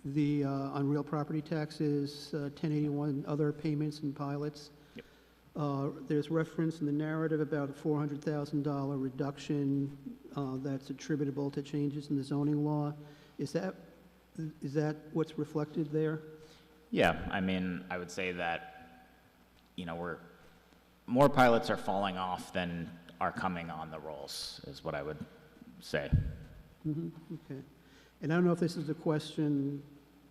the on real property taxes, 1081 other payments and pilots. Yep. There's reference in the narrative about a $400,000 reduction that's attributable to changes in the zoning law. Is that what's reflected there? Yeah, I mean, I would say that, more pilots are falling off than are coming on the rolls, is what I would say. Mm-hmm. Okay. And I don't know if this is a question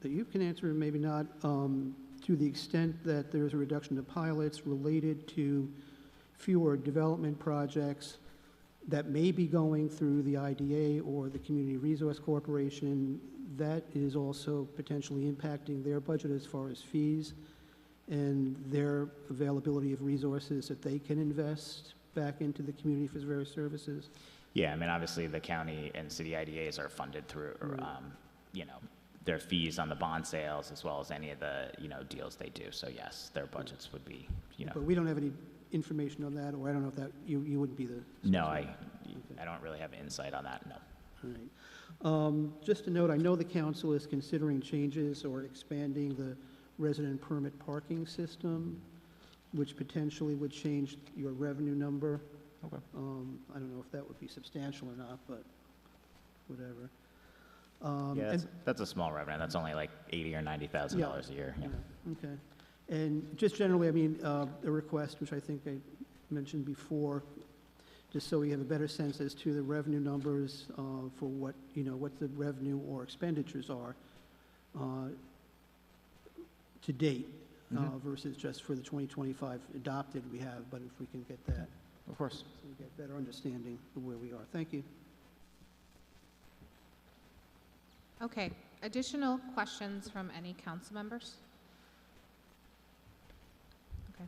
that you can answer, maybe not, to the extent that there's a reduction of pilots related to fewer development projects that may be going through the IDA or the Community Resource Corporation, that is also potentially impacting their budget as far as fees and their availability of resources that they can invest back into the community for various services? Yeah, I mean, obviously the county and city IDAs are funded through, their fees on the bond sales as well as any of the, deals they do. So yes, their budgets would be, But we don't have any information on that, or I don't know if that, you wouldn't be the... No, I don't really have insight on that, no. All right. Just to note, I know the council is considering changes or expanding the resident permit parking system, which potentially would change your revenue number. Okay. I don't know if that would be substantial or not, but whatever. Yeah, that's a small revenue. That's only like $80,000 or $90,000 a year. Yeah. Okay. And just generally, I mean, a request, which I think I mentioned before, just so we have a better sense as to the revenue numbers for what, what the revenue or expenditures are to date versus just for the 2025 adopted we have, but if we can get that. Of course. So we get better understanding of where we are. Thank you. Okay, additional questions from any council members? Okay.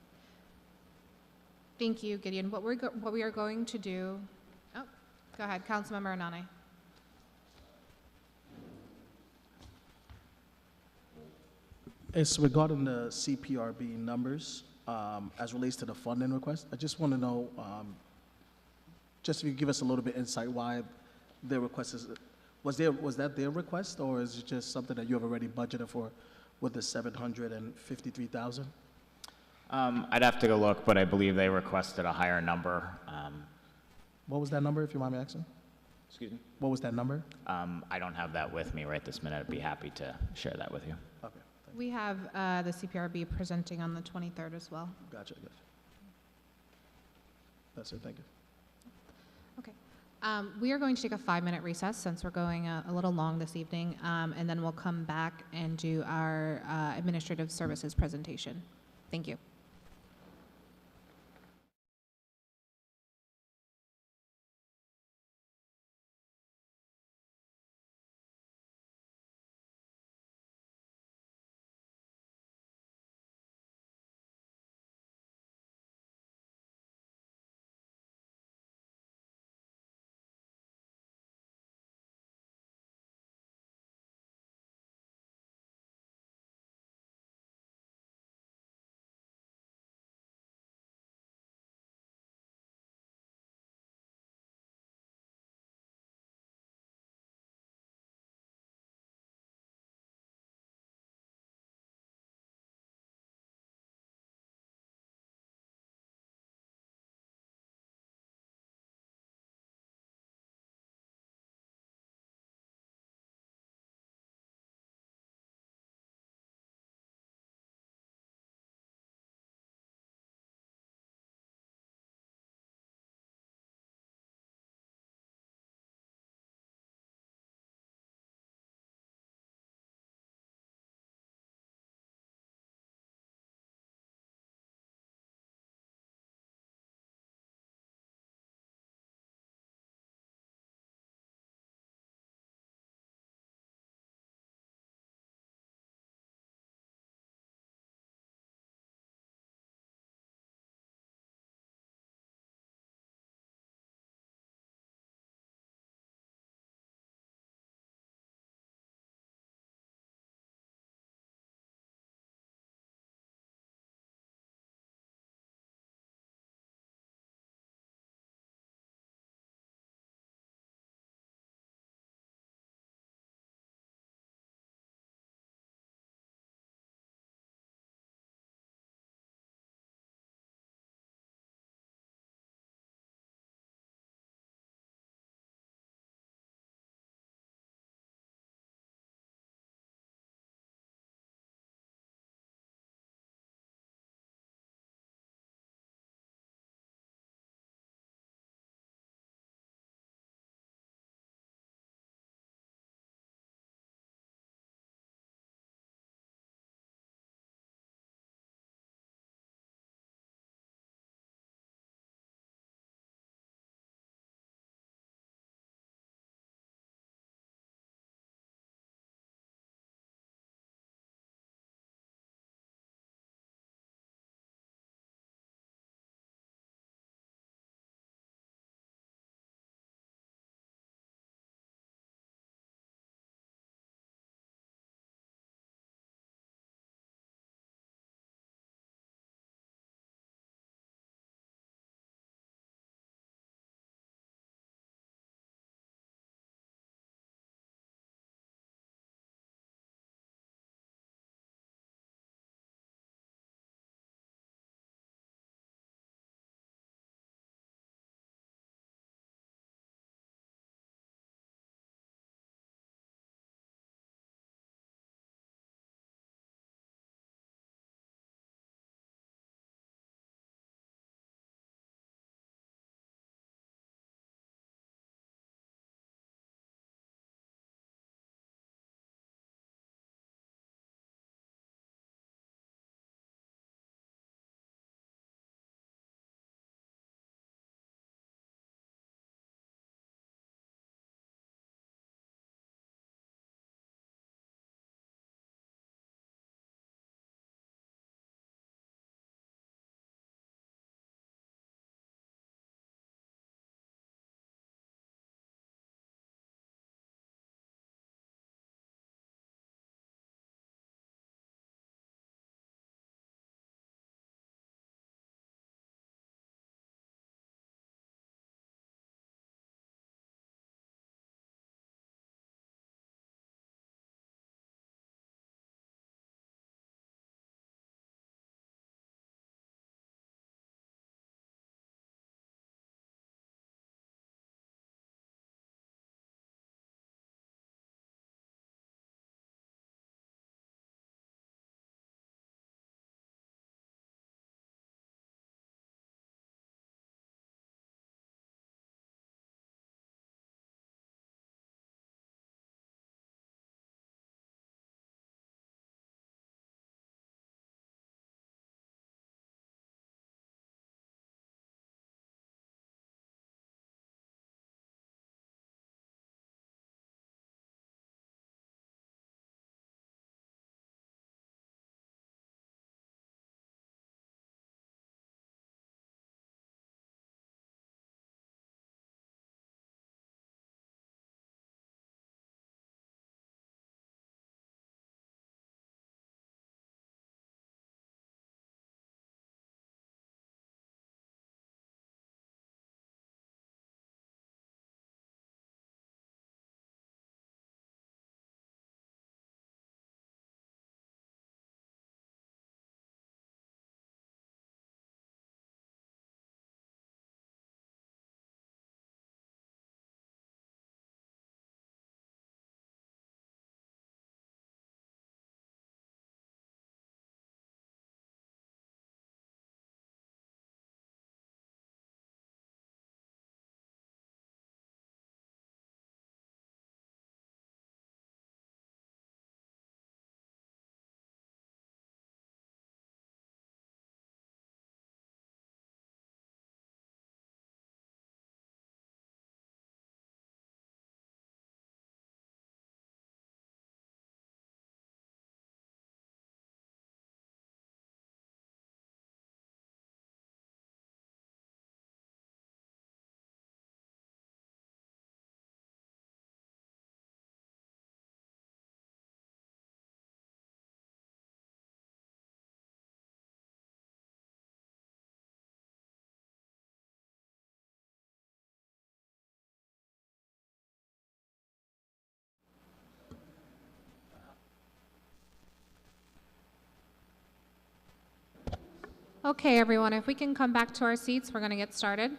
Thank you, Gideon. What we are going to do, oh, go ahead, Councilmember Anane. It's regarding the CPRB numbers as relates to the funding request. I just want to know, just if you give us a little bit insight why their request is, was that their request, or is it just something that you have already budgeted for with the 753,000? I'd have to go look, but I believe they requested a higher number. What was that number, if you mind me asking? Excuse me? What was that number? I don't have that with me right this minute. I'd be happy to share that with you. Okay, We have the CPRB presenting on the 23rd as well. gotcha. That's it, thank you. Okay. We are going to take a 5-minute recess since we're going a little long this evening, and then we'll come back and do our administrative services presentation. Thank you. Okay, everyone, if we can come back to our seats, we're going to get started.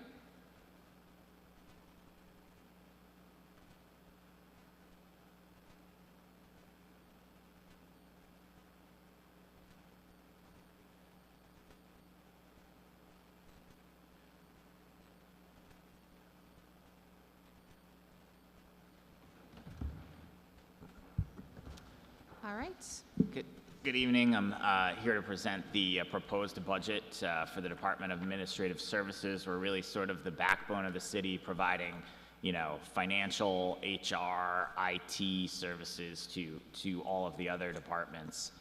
All right. Good evening. I'm here to present the proposed budget for the Department of Administrative Services. We're really sort of the backbone of the city, providing, financial, HR, IT services to all of the other departments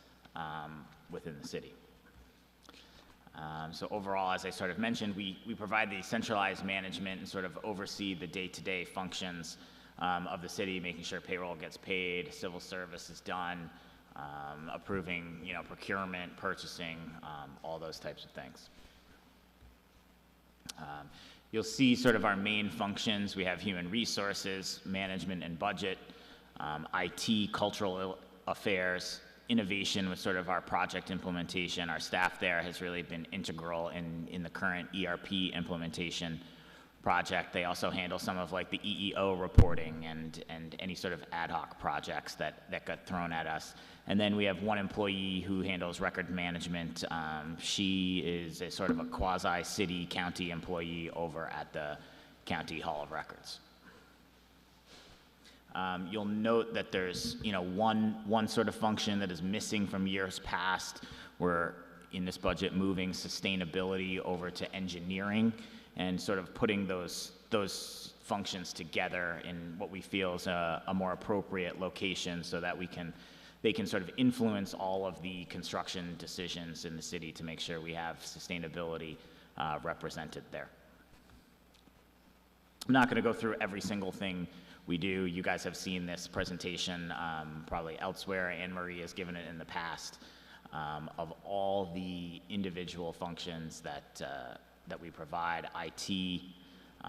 within the city. So overall, as I sort of mentioned, we provide the centralized management and sort of oversee the day-to-day functions of the city, making sure payroll gets paid, civil service is done, approving, procurement, purchasing, all those types of things. You'll see sort of our main functions. We have human resources, management and budget, IT, cultural affairs, innovation with sort of our project implementation. Our staff there has really been integral in the current ERP implementation project. They also handle some of like the EEO reporting and any sort of ad hoc projects that got thrown at us. And then we have one employee who handles record management. She is a sort of a quasi-city county employee over at the County Hall of Records. You'll note that there's one sort of function that is missing from years past. We're in this budget moving sustainability over to engineering and sort of putting those functions together in what we feel is a more appropriate location so that they can sort of influence all of the construction decisions in the city to make sure we have sustainability represented there. I'm not going to go through every single thing we do. You guys have seen this presentation probably elsewhere. Anne Marie has given it in the past of all the individual functions that we provide. IT,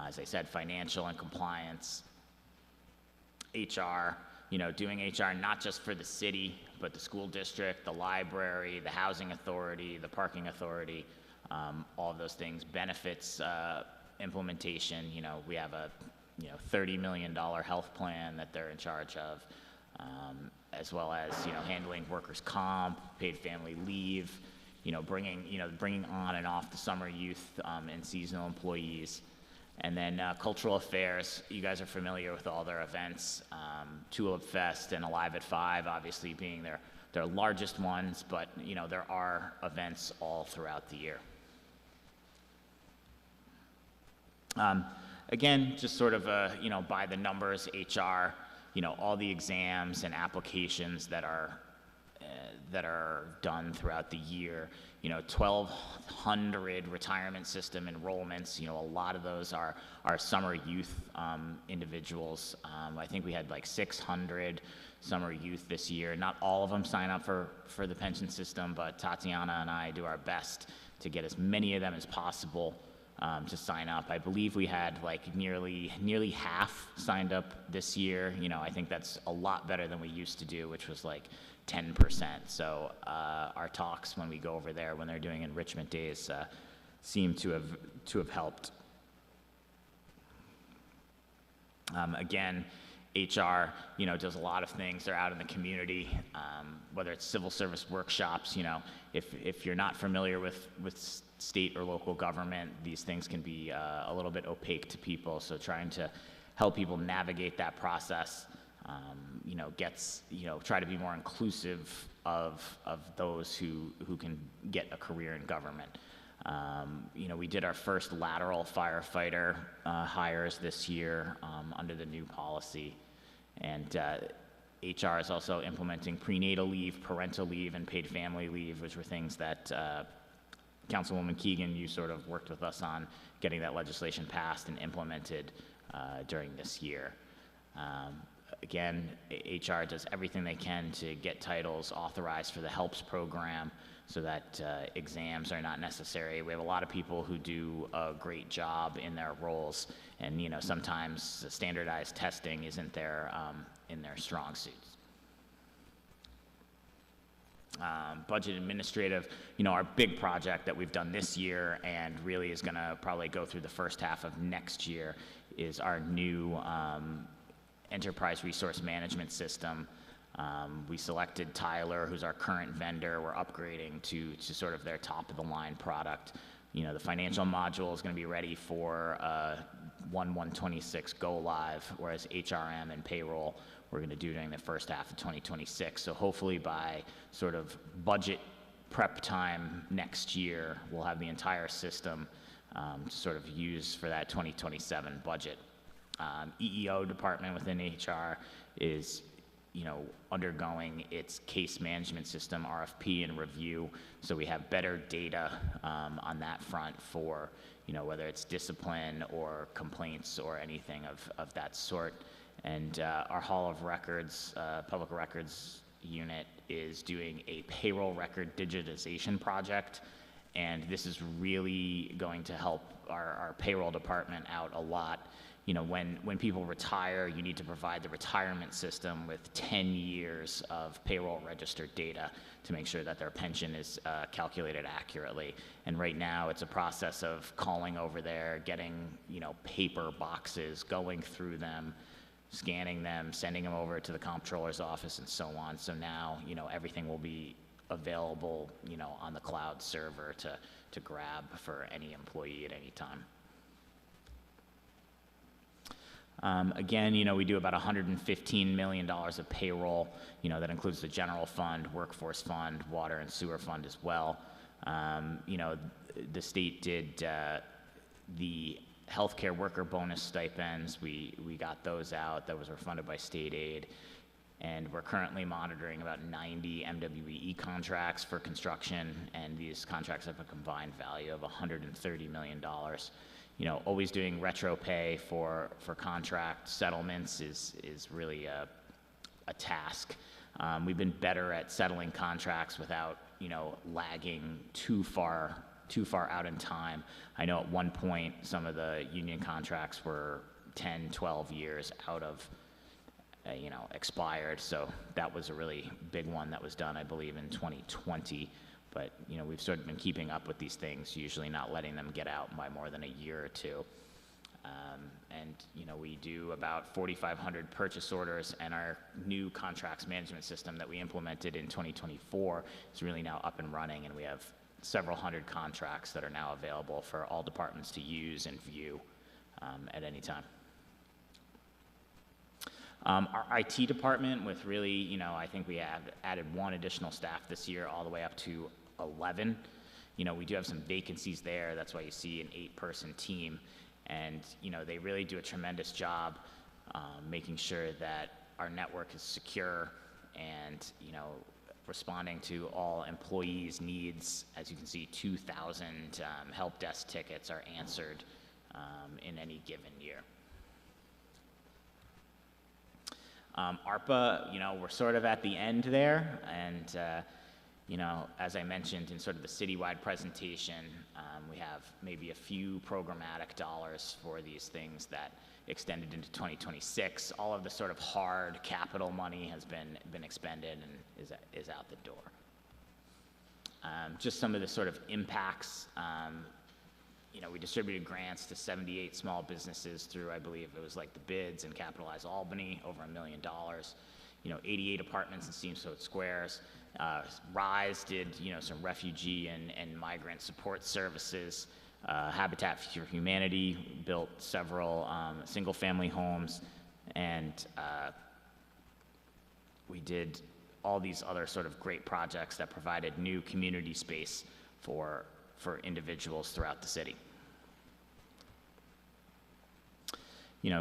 as I said, financial and compliance, HR, doing HR not just for the city, but the school district, the library, the housing authority, the parking authority, all of those things. Benefits implementation, we have a $30 million health plan that they're in charge of, as well as handling workers' comp, paid family leave, bringing on and off the summer youth and seasonal employees. And then cultural affairs, you guys are familiar with all their events, Tulip Fest and Alive at 5 obviously being their largest ones, but there are events all throughout the year. Again, just sort of by the numbers, HR, all the exams and applications that are done throughout the year. 1,200 retirement system enrollments. A lot of those are summer youth individuals. I think we had like 600 summer youth this year. Not all of them sign up for the pension system, but Tatiana and I do our best to get as many of them as possible to sign up. I believe we had like nearly half signed up this year. I think that's a lot better than we used to do, which was like 10%. So our talks when we go over there, when they're doing enrichment days, seem to have helped. Again, HR, does a lot of things. They're out in the community, whether it's civil service workshops. If you're not familiar with state or local government, these things can be a little bit opaque to people. So trying to help people navigate that process, try to be more inclusive of those who can get a career in government. We did our first lateral firefighter hires this year under the new policy. And HR is also implementing prenatal leave, parental leave, and paid family leave, which were things that Councilwoman Keegan, you sort of worked with us on getting that legislation passed and implemented during this year. Again, HR does everything they can to get titles authorized for the HELPS program so that exams are not necessary. We have a lot of people who do a great job in their roles, and sometimes standardized testing isn't in their strong suits. Budget administrative, our big project that we've done this year and really is going to probably go through the first half of next year is our new enterprise resource management system. We selected Tyler, who's our current vendor. We're upgrading to sort of their top of the line product. The financial module is going to be ready for 1/1/26 go live, whereas HRM and payroll we're going to do during the first half of 2026. So hopefully by sort of budget prep time next year, we'll have the entire system to sort of use for that 2027 budget. EEO department within HR is undergoing its case management system RFP and review, so we have better data on that front for whether it's discipline or complaints or anything of that sort. And our Hall of Records, Public Records unit is doing a payroll record digitization project, and this is really going to help our payroll department out a lot. When people retire, you need to provide the retirement system with 10 years of payroll registered data to make sure that their pension is calculated accurately. And right now, it's a process of calling over there, getting, paper boxes, going through them, scanning them, sending them over to the comptroller's office and so on. So now, everything will be available, on the cloud server to grab for any employee at any time. Again, we do about $115 million of payroll, that includes the general fund, workforce fund, water and sewer fund as well. The state did the healthcare worker bonus stipends. We got those out. Those were funded by state aid. And we're currently monitoring about 90 MWE contracts for construction, and these contracts have a combined value of $130 million. Always doing retro pay for contract settlements is really a task. We've been better at settling contracts without, lagging too far out in time. I know at one point some of the union contracts were 10, 12 years out of, expired. So that was a really big one that was done, I believe, in 2020. But, we've sort of been keeping up with these things, usually not letting them get out by more than a year or two. We do about 4,500 purchase orders, and our new contracts management system that we implemented in 2024 is really now up and running, and we have several hundred contracts that are now available for all departments to use and view at any time. Our IT department, with really, I think we have added one additional staff this year, all the way up to 11. We do have some vacancies there. That's why you see an 8-person team. And, they really do a tremendous job making sure that our network is secure and, responding to all employees' needs. As you can see, 2,000 help desk tickets are answered in any given year. ARPA, we're sort of at the end there, and as I mentioned in sort of the citywide presentation, we have maybe a few programmatic dollars for these things that extended into 2026. All of the sort of hard capital money has been expended and is out the door. Just some of the sort of impacts. We distributed grants to 78 small businesses through, I believe it was like the bids and Capitalize Albany, over $1 million. 88 apartments in Steamboat Squares. RISE did, some refugee and migrant support services. Habitat for Humanity built several single-family homes, and we did all these other sort of great projects that provided new community space for individuals throughout the city.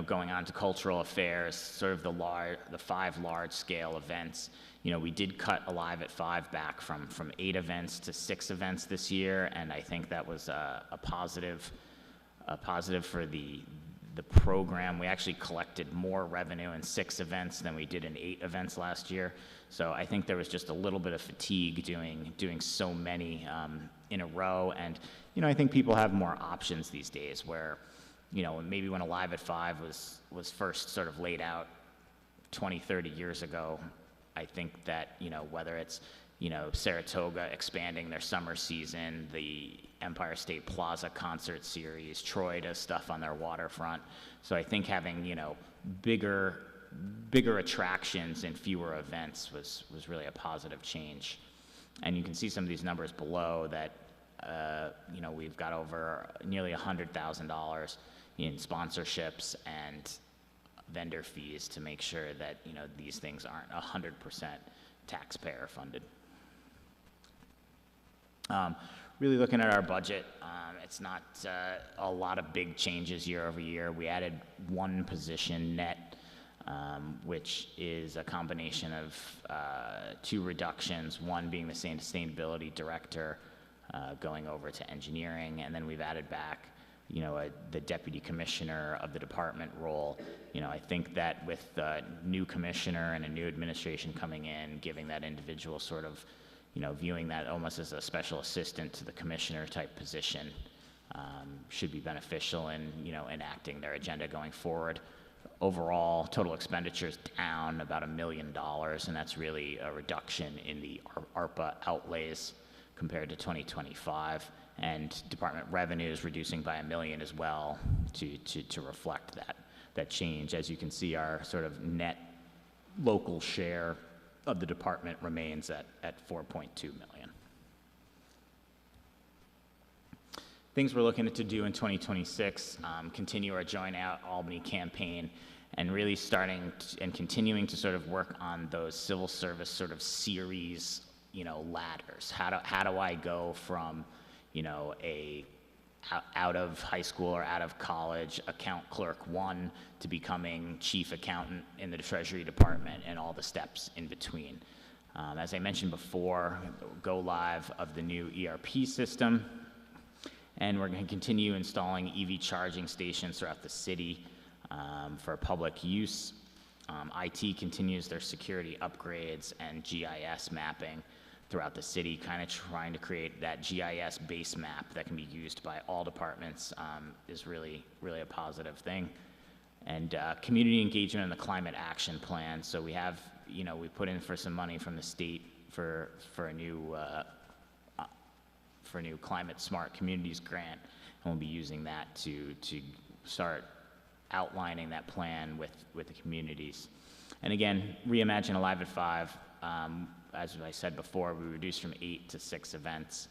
Going on to cultural affairs, sort of the 5 large-scale events. We did cut Alive at 5 back from 8 events to 6 events this year, and I think that was a positive for the program. We actually collected more revenue in 6 events than we did in 8 events last year. So I think there was just a little bit of fatigue doing so many in a row, and I think people have more options these days where. Maybe when Alive at 5 was first sort of laid out 20, 30 years ago, I think that, whether it's, Saratoga expanding their summer season, the Empire State Plaza concert series, Troy does stuff on their waterfront. So I think having, bigger attractions and fewer events was really a positive change. And you can see some of these numbers below that, we've got over nearly $100,000 in sponsorships and vendor fees to make sure that, these things aren't 100% taxpayer funded. Really looking at our budget, it's not a lot of big changes year over year. We added one position net, which is a combination of two reductions, one being the sustainability director going over to engineering, and then we've added back the deputy commissioner of the department role. I think that with the new commissioner and a new administration coming in, giving that individual sort of, viewing that almost as a special assistant to the commissioner type position should be beneficial in, enacting their agenda going forward. Overall, total expenditures down about $1 million, and that's really a reduction in the ARPA outlays compared to 2025. And department revenues reducing by $1 million as well to reflect that change. As you can see, our sort of net local share of the department remains at $4.2 million. Things we're looking to do in 2026, continue our Join Out Albany campaign, and really starting and continuing to sort of work on those civil service sort of series, ladders. How do I go from out of high school or out of college account clerk 1 to becoming chief accountant in the Treasury Department and all the steps in between. As I mentioned before, go live of the new ERP system, and we're going to continue installing EV charging stations throughout the city for public use. IT continues their security upgrades and GIS mapping throughout the city, kind of trying to create that GIS base map that can be used by all departments is really, really a positive thing. And community engagement in the climate action plan. So we have, we put in for some money from the state for a new climate smart communities grant, and we'll be using that to start outlining that plan with the communities. And again, Reimagine Alive at 5. As I said before, we reduced from 8 to 6 events,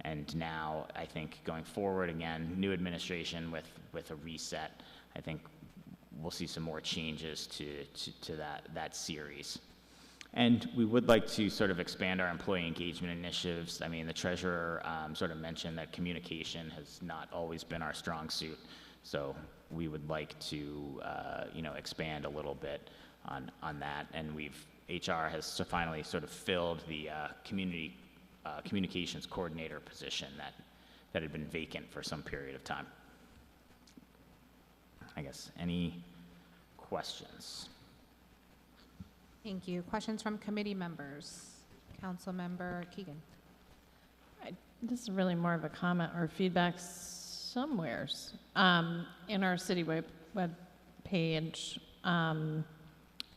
and now I think going forward, again, new administration with a reset, I think we'll see some more changes to that series. And we would like to sort of expand our employee engagement initiatives. I mean, the treasurer sort of mentioned that communication has not always been our strong suit, so we would like to expand a little bit on that, and HR has finally sort of filled the communications coordinator position that had been vacant for some period of time. I guess, any questions? Thank you. Questions from committee members? Councilmember Keegan. This is really more of a comment or feedback somewheres. In our city web page,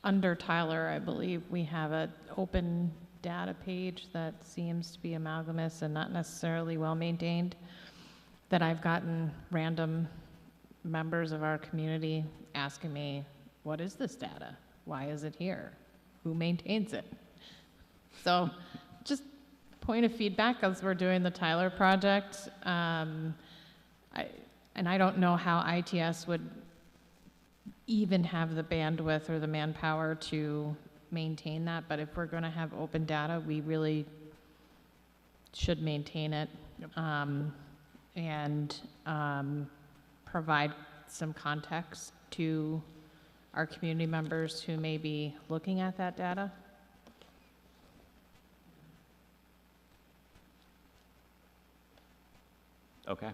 under Tyler, I believe we have an open data page that seems to be amalgamous and not necessarily well maintained, that I've gotten random members of our community asking me, what is this data? Why is it here? Who maintains it? So just point of feedback as we're doing the Tyler project. And I don't know how ITS would even have the bandwidth or the manpower to maintain that, but if we're going to have open data, we really should maintain it. Yep. And provide some context to our community members who may be looking at that data. Okay.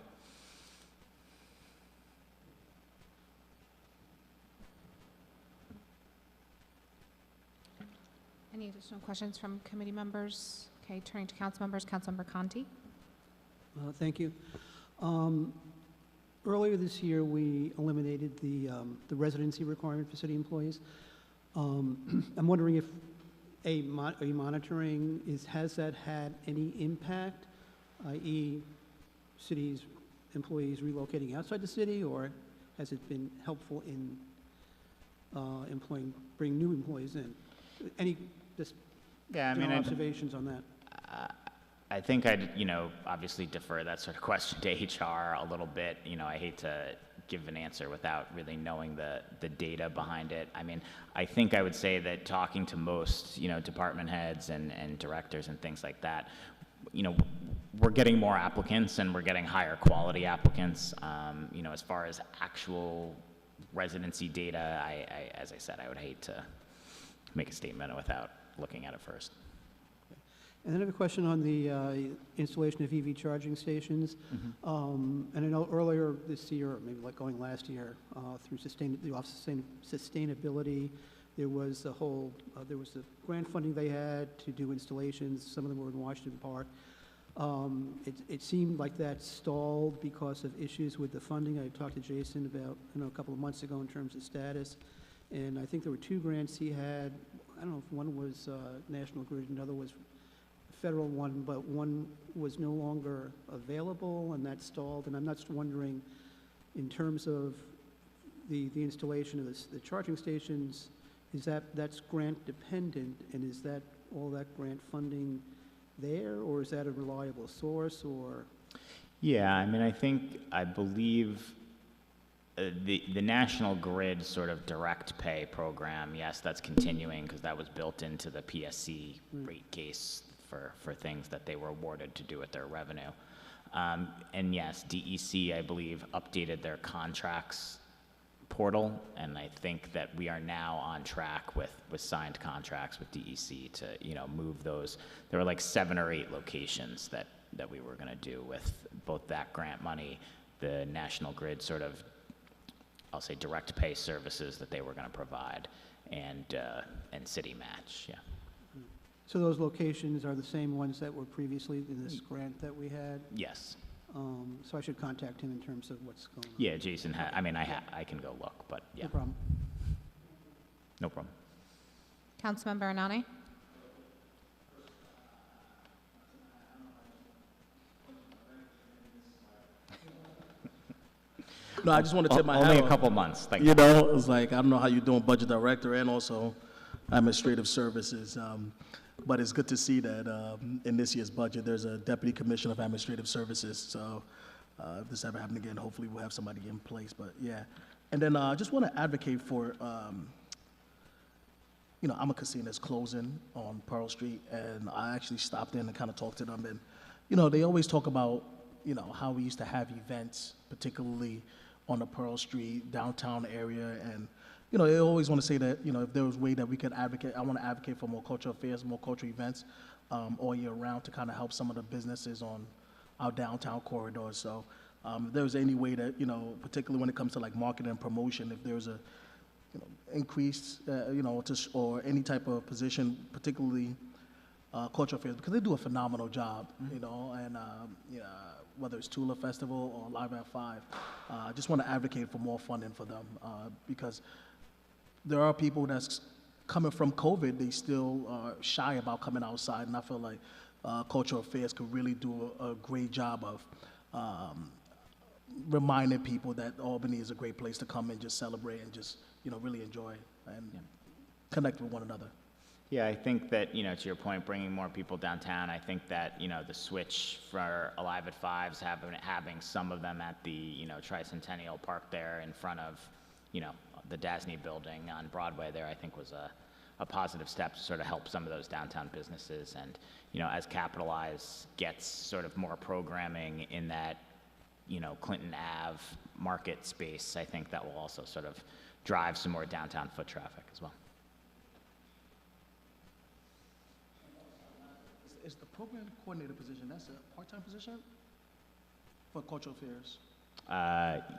Any additional questions from committee members? Okay, turning to council members. Councilmember Conti. Thank you. Earlier this year, we eliminated the residency requirement for city employees. I'm wondering if Are you monitoring, has that had any impact, i.e. cities, employees relocating outside the city, or has it been helpful in bring new employees in? Any, just Yeah, I mean, general observations on that? I think I'd, obviously defer that sort of question to HR a little bit. I hate to give an answer without really knowing the data behind it. I mean, I think I would say that talking to most, department heads and directors and things like that, we're getting more applicants and we're getting higher quality applicants. As far as actual residency data, as I said, I would hate to make a statement without looking at it first. And then I have a question on the installation of EV charging stations. And I know earlier this year, maybe like going last year, through the Office of Sustainability, there was the grant funding they had to do installations. Some of them were in Washington Park. It seemed like that stalled because of issues with the funding. I talked to Jason about, a couple of months ago in terms of status. And I think there were 2 grants he had. I don't know if one was National Grid, another was federal one, but one was no longer available and that stalled. And I'm just wondering, in terms of the installation of the charging stations, that's grant dependent, and is that all that grant funding there, or is that a reliable source, or? Yeah, I mean, I believe the National Grid sort of direct pay program, yes, that's continuing because that was built into the PSC rate case for things that they were awarded to do with their revenue. And yes, DEC, I believe, updated their contracts portal, and I think that we are now on track with signed contracts with DEC to, move those. There were like 7 or 8 locations that we were going to do with both that grant money, the National Grid sort of, I'll say, direct pay services that they were going to provide, and city match, yeah. So those locations are the same ones that were previously in this grant that we had? Yes. So I should contact him in terms of what's going on? Yeah, Jason, I can go look, but yeah. No problem. No problem. Councilmember Anani? No, I just want to tip my hat Only a off. couple months. Thank You know, it's like, I don't know how you're doing budget director and also administrative services. But it's good to see that in this year's budget, there's a deputy commissioner of administrative services. So if this ever happens again, hopefully we'll have somebody in place. But yeah. And then I just want to advocate for, I'm a casino that's closing on Pearl Street. And I actually stopped in and kind of talked to them. And, they always talk about, how we used to have events, particularly on the Pearl Street downtown area. And they always want to say that, if there was a way that we could advocate, I want to advocate for more cultural affairs, more cultural events all year round to kind of help some of the businesses on our downtown corridors. So if there was any way that, particularly when it comes to like marketing and promotion, if there was a, increase, or any type of position, particularly cultural affairs, because they do a phenomenal job, and whether it's Tula Festival or Live at 5, I just want to advocate for more funding for them because there are people that's coming from COVID, they still are shy about coming outside, and I feel like cultural affairs could really do a great job of reminding people that Albany is a great place to come and just celebrate and just, really enjoy and connect with one another. Yeah, I think that, to your point, bringing more people downtown, I think that, the switch for Alive at 5's having some of them at the, Tricentennial Park there in front of, the Dasney building on Broadway there, I think was a positive step to sort of help some of those downtown businesses. And, as Capitalize gets sort of more programming in that, Clinton Ave market space, I think that will also sort of drive some more downtown foot traffic as well. Is the program coordinator position, that's a part-time position for cultural affairs?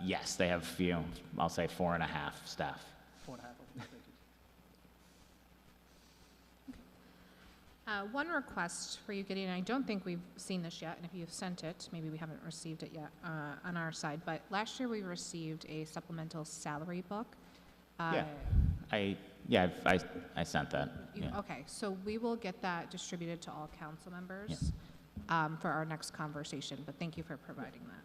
Yes, they have, I'll say 4.5 staff. 4.5, okay, thank you. One request for you, Gideon, I don't think we've seen this yet, and if you've sent it, maybe we haven't received it yet on our side, but last year we received a supplemental salary book. Yeah, I Yeah, I sent that. Yeah. Okay, so we will get that distributed to all council members Yes. for our next conversation, but thank you for providing that.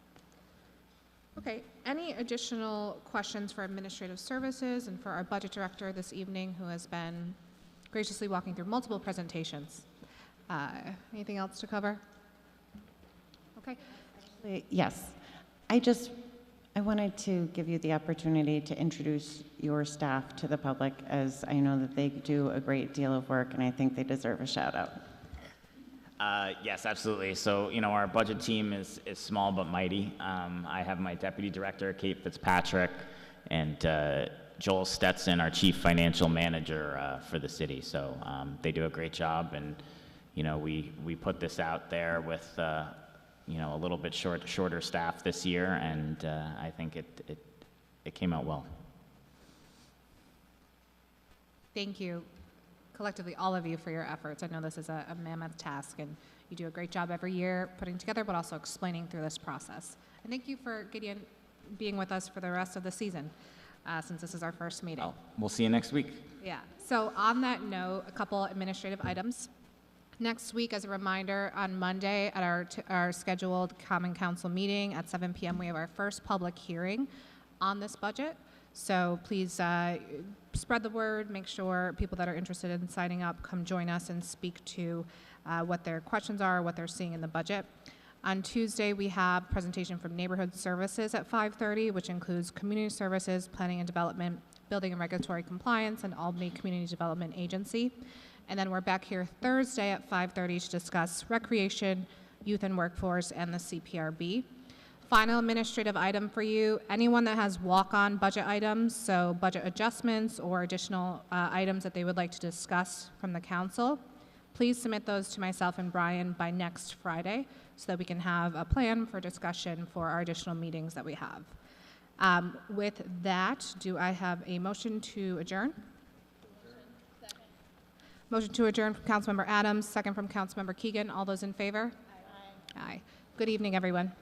Okay, any additional questions for administrative services and for our budget director this evening, who has been graciously walking through multiple presentations? Anything else to cover? Okay. Yes. I wanted to give you the opportunity to introduce your staff to the public, as I know that they do a great deal of work, and I think they deserve a shout out. Yes, absolutely. So, our budget team is small but mighty. I have my deputy director, Kate Fitzpatrick, and Joel Stetson, our chief financial manager for the city. So they do a great job, and we put this out there with a little bit shorter staff this year, and I think it came out well. Thank you, collectively, all of you, for your efforts. I know this is a mammoth task, and you do a great job every year putting together, but also explaining through this process. And thank you for, Gideon, being with us for the rest of the season, since this is our first meeting. Oh, we'll see you next week. Yeah. So on that note, a couple administrative items. Next week, as a reminder, on Monday at our scheduled Common Council meeting at 7 p.m., we have our first public hearing on this budget. So please spread the word, make sure people that are interested in signing up come join us and speak to what their questions are, what they're seeing in the budget. On Tuesday, we have presentation from Neighborhood Services at 5:30, which includes Community Services, Planning and Development, Building and Regulatory Compliance, and Albany Community Development Agency. And then we're back here Thursday at 5:30 to discuss recreation, youth and workforce, and the CPRB. Final administrative item for you, anyone that has walk-on budget items, so budget adjustments or additional items that they would like to discuss from the council, please submit those to myself and Brian by next Friday so that we can have a plan for discussion for our additional meetings that we have. With that, do I have a motion to adjourn? Motion to adjourn from Councilmember Adams, second from Councilmember Keegan. All those in favor? Aye. Aye. Good evening, everyone.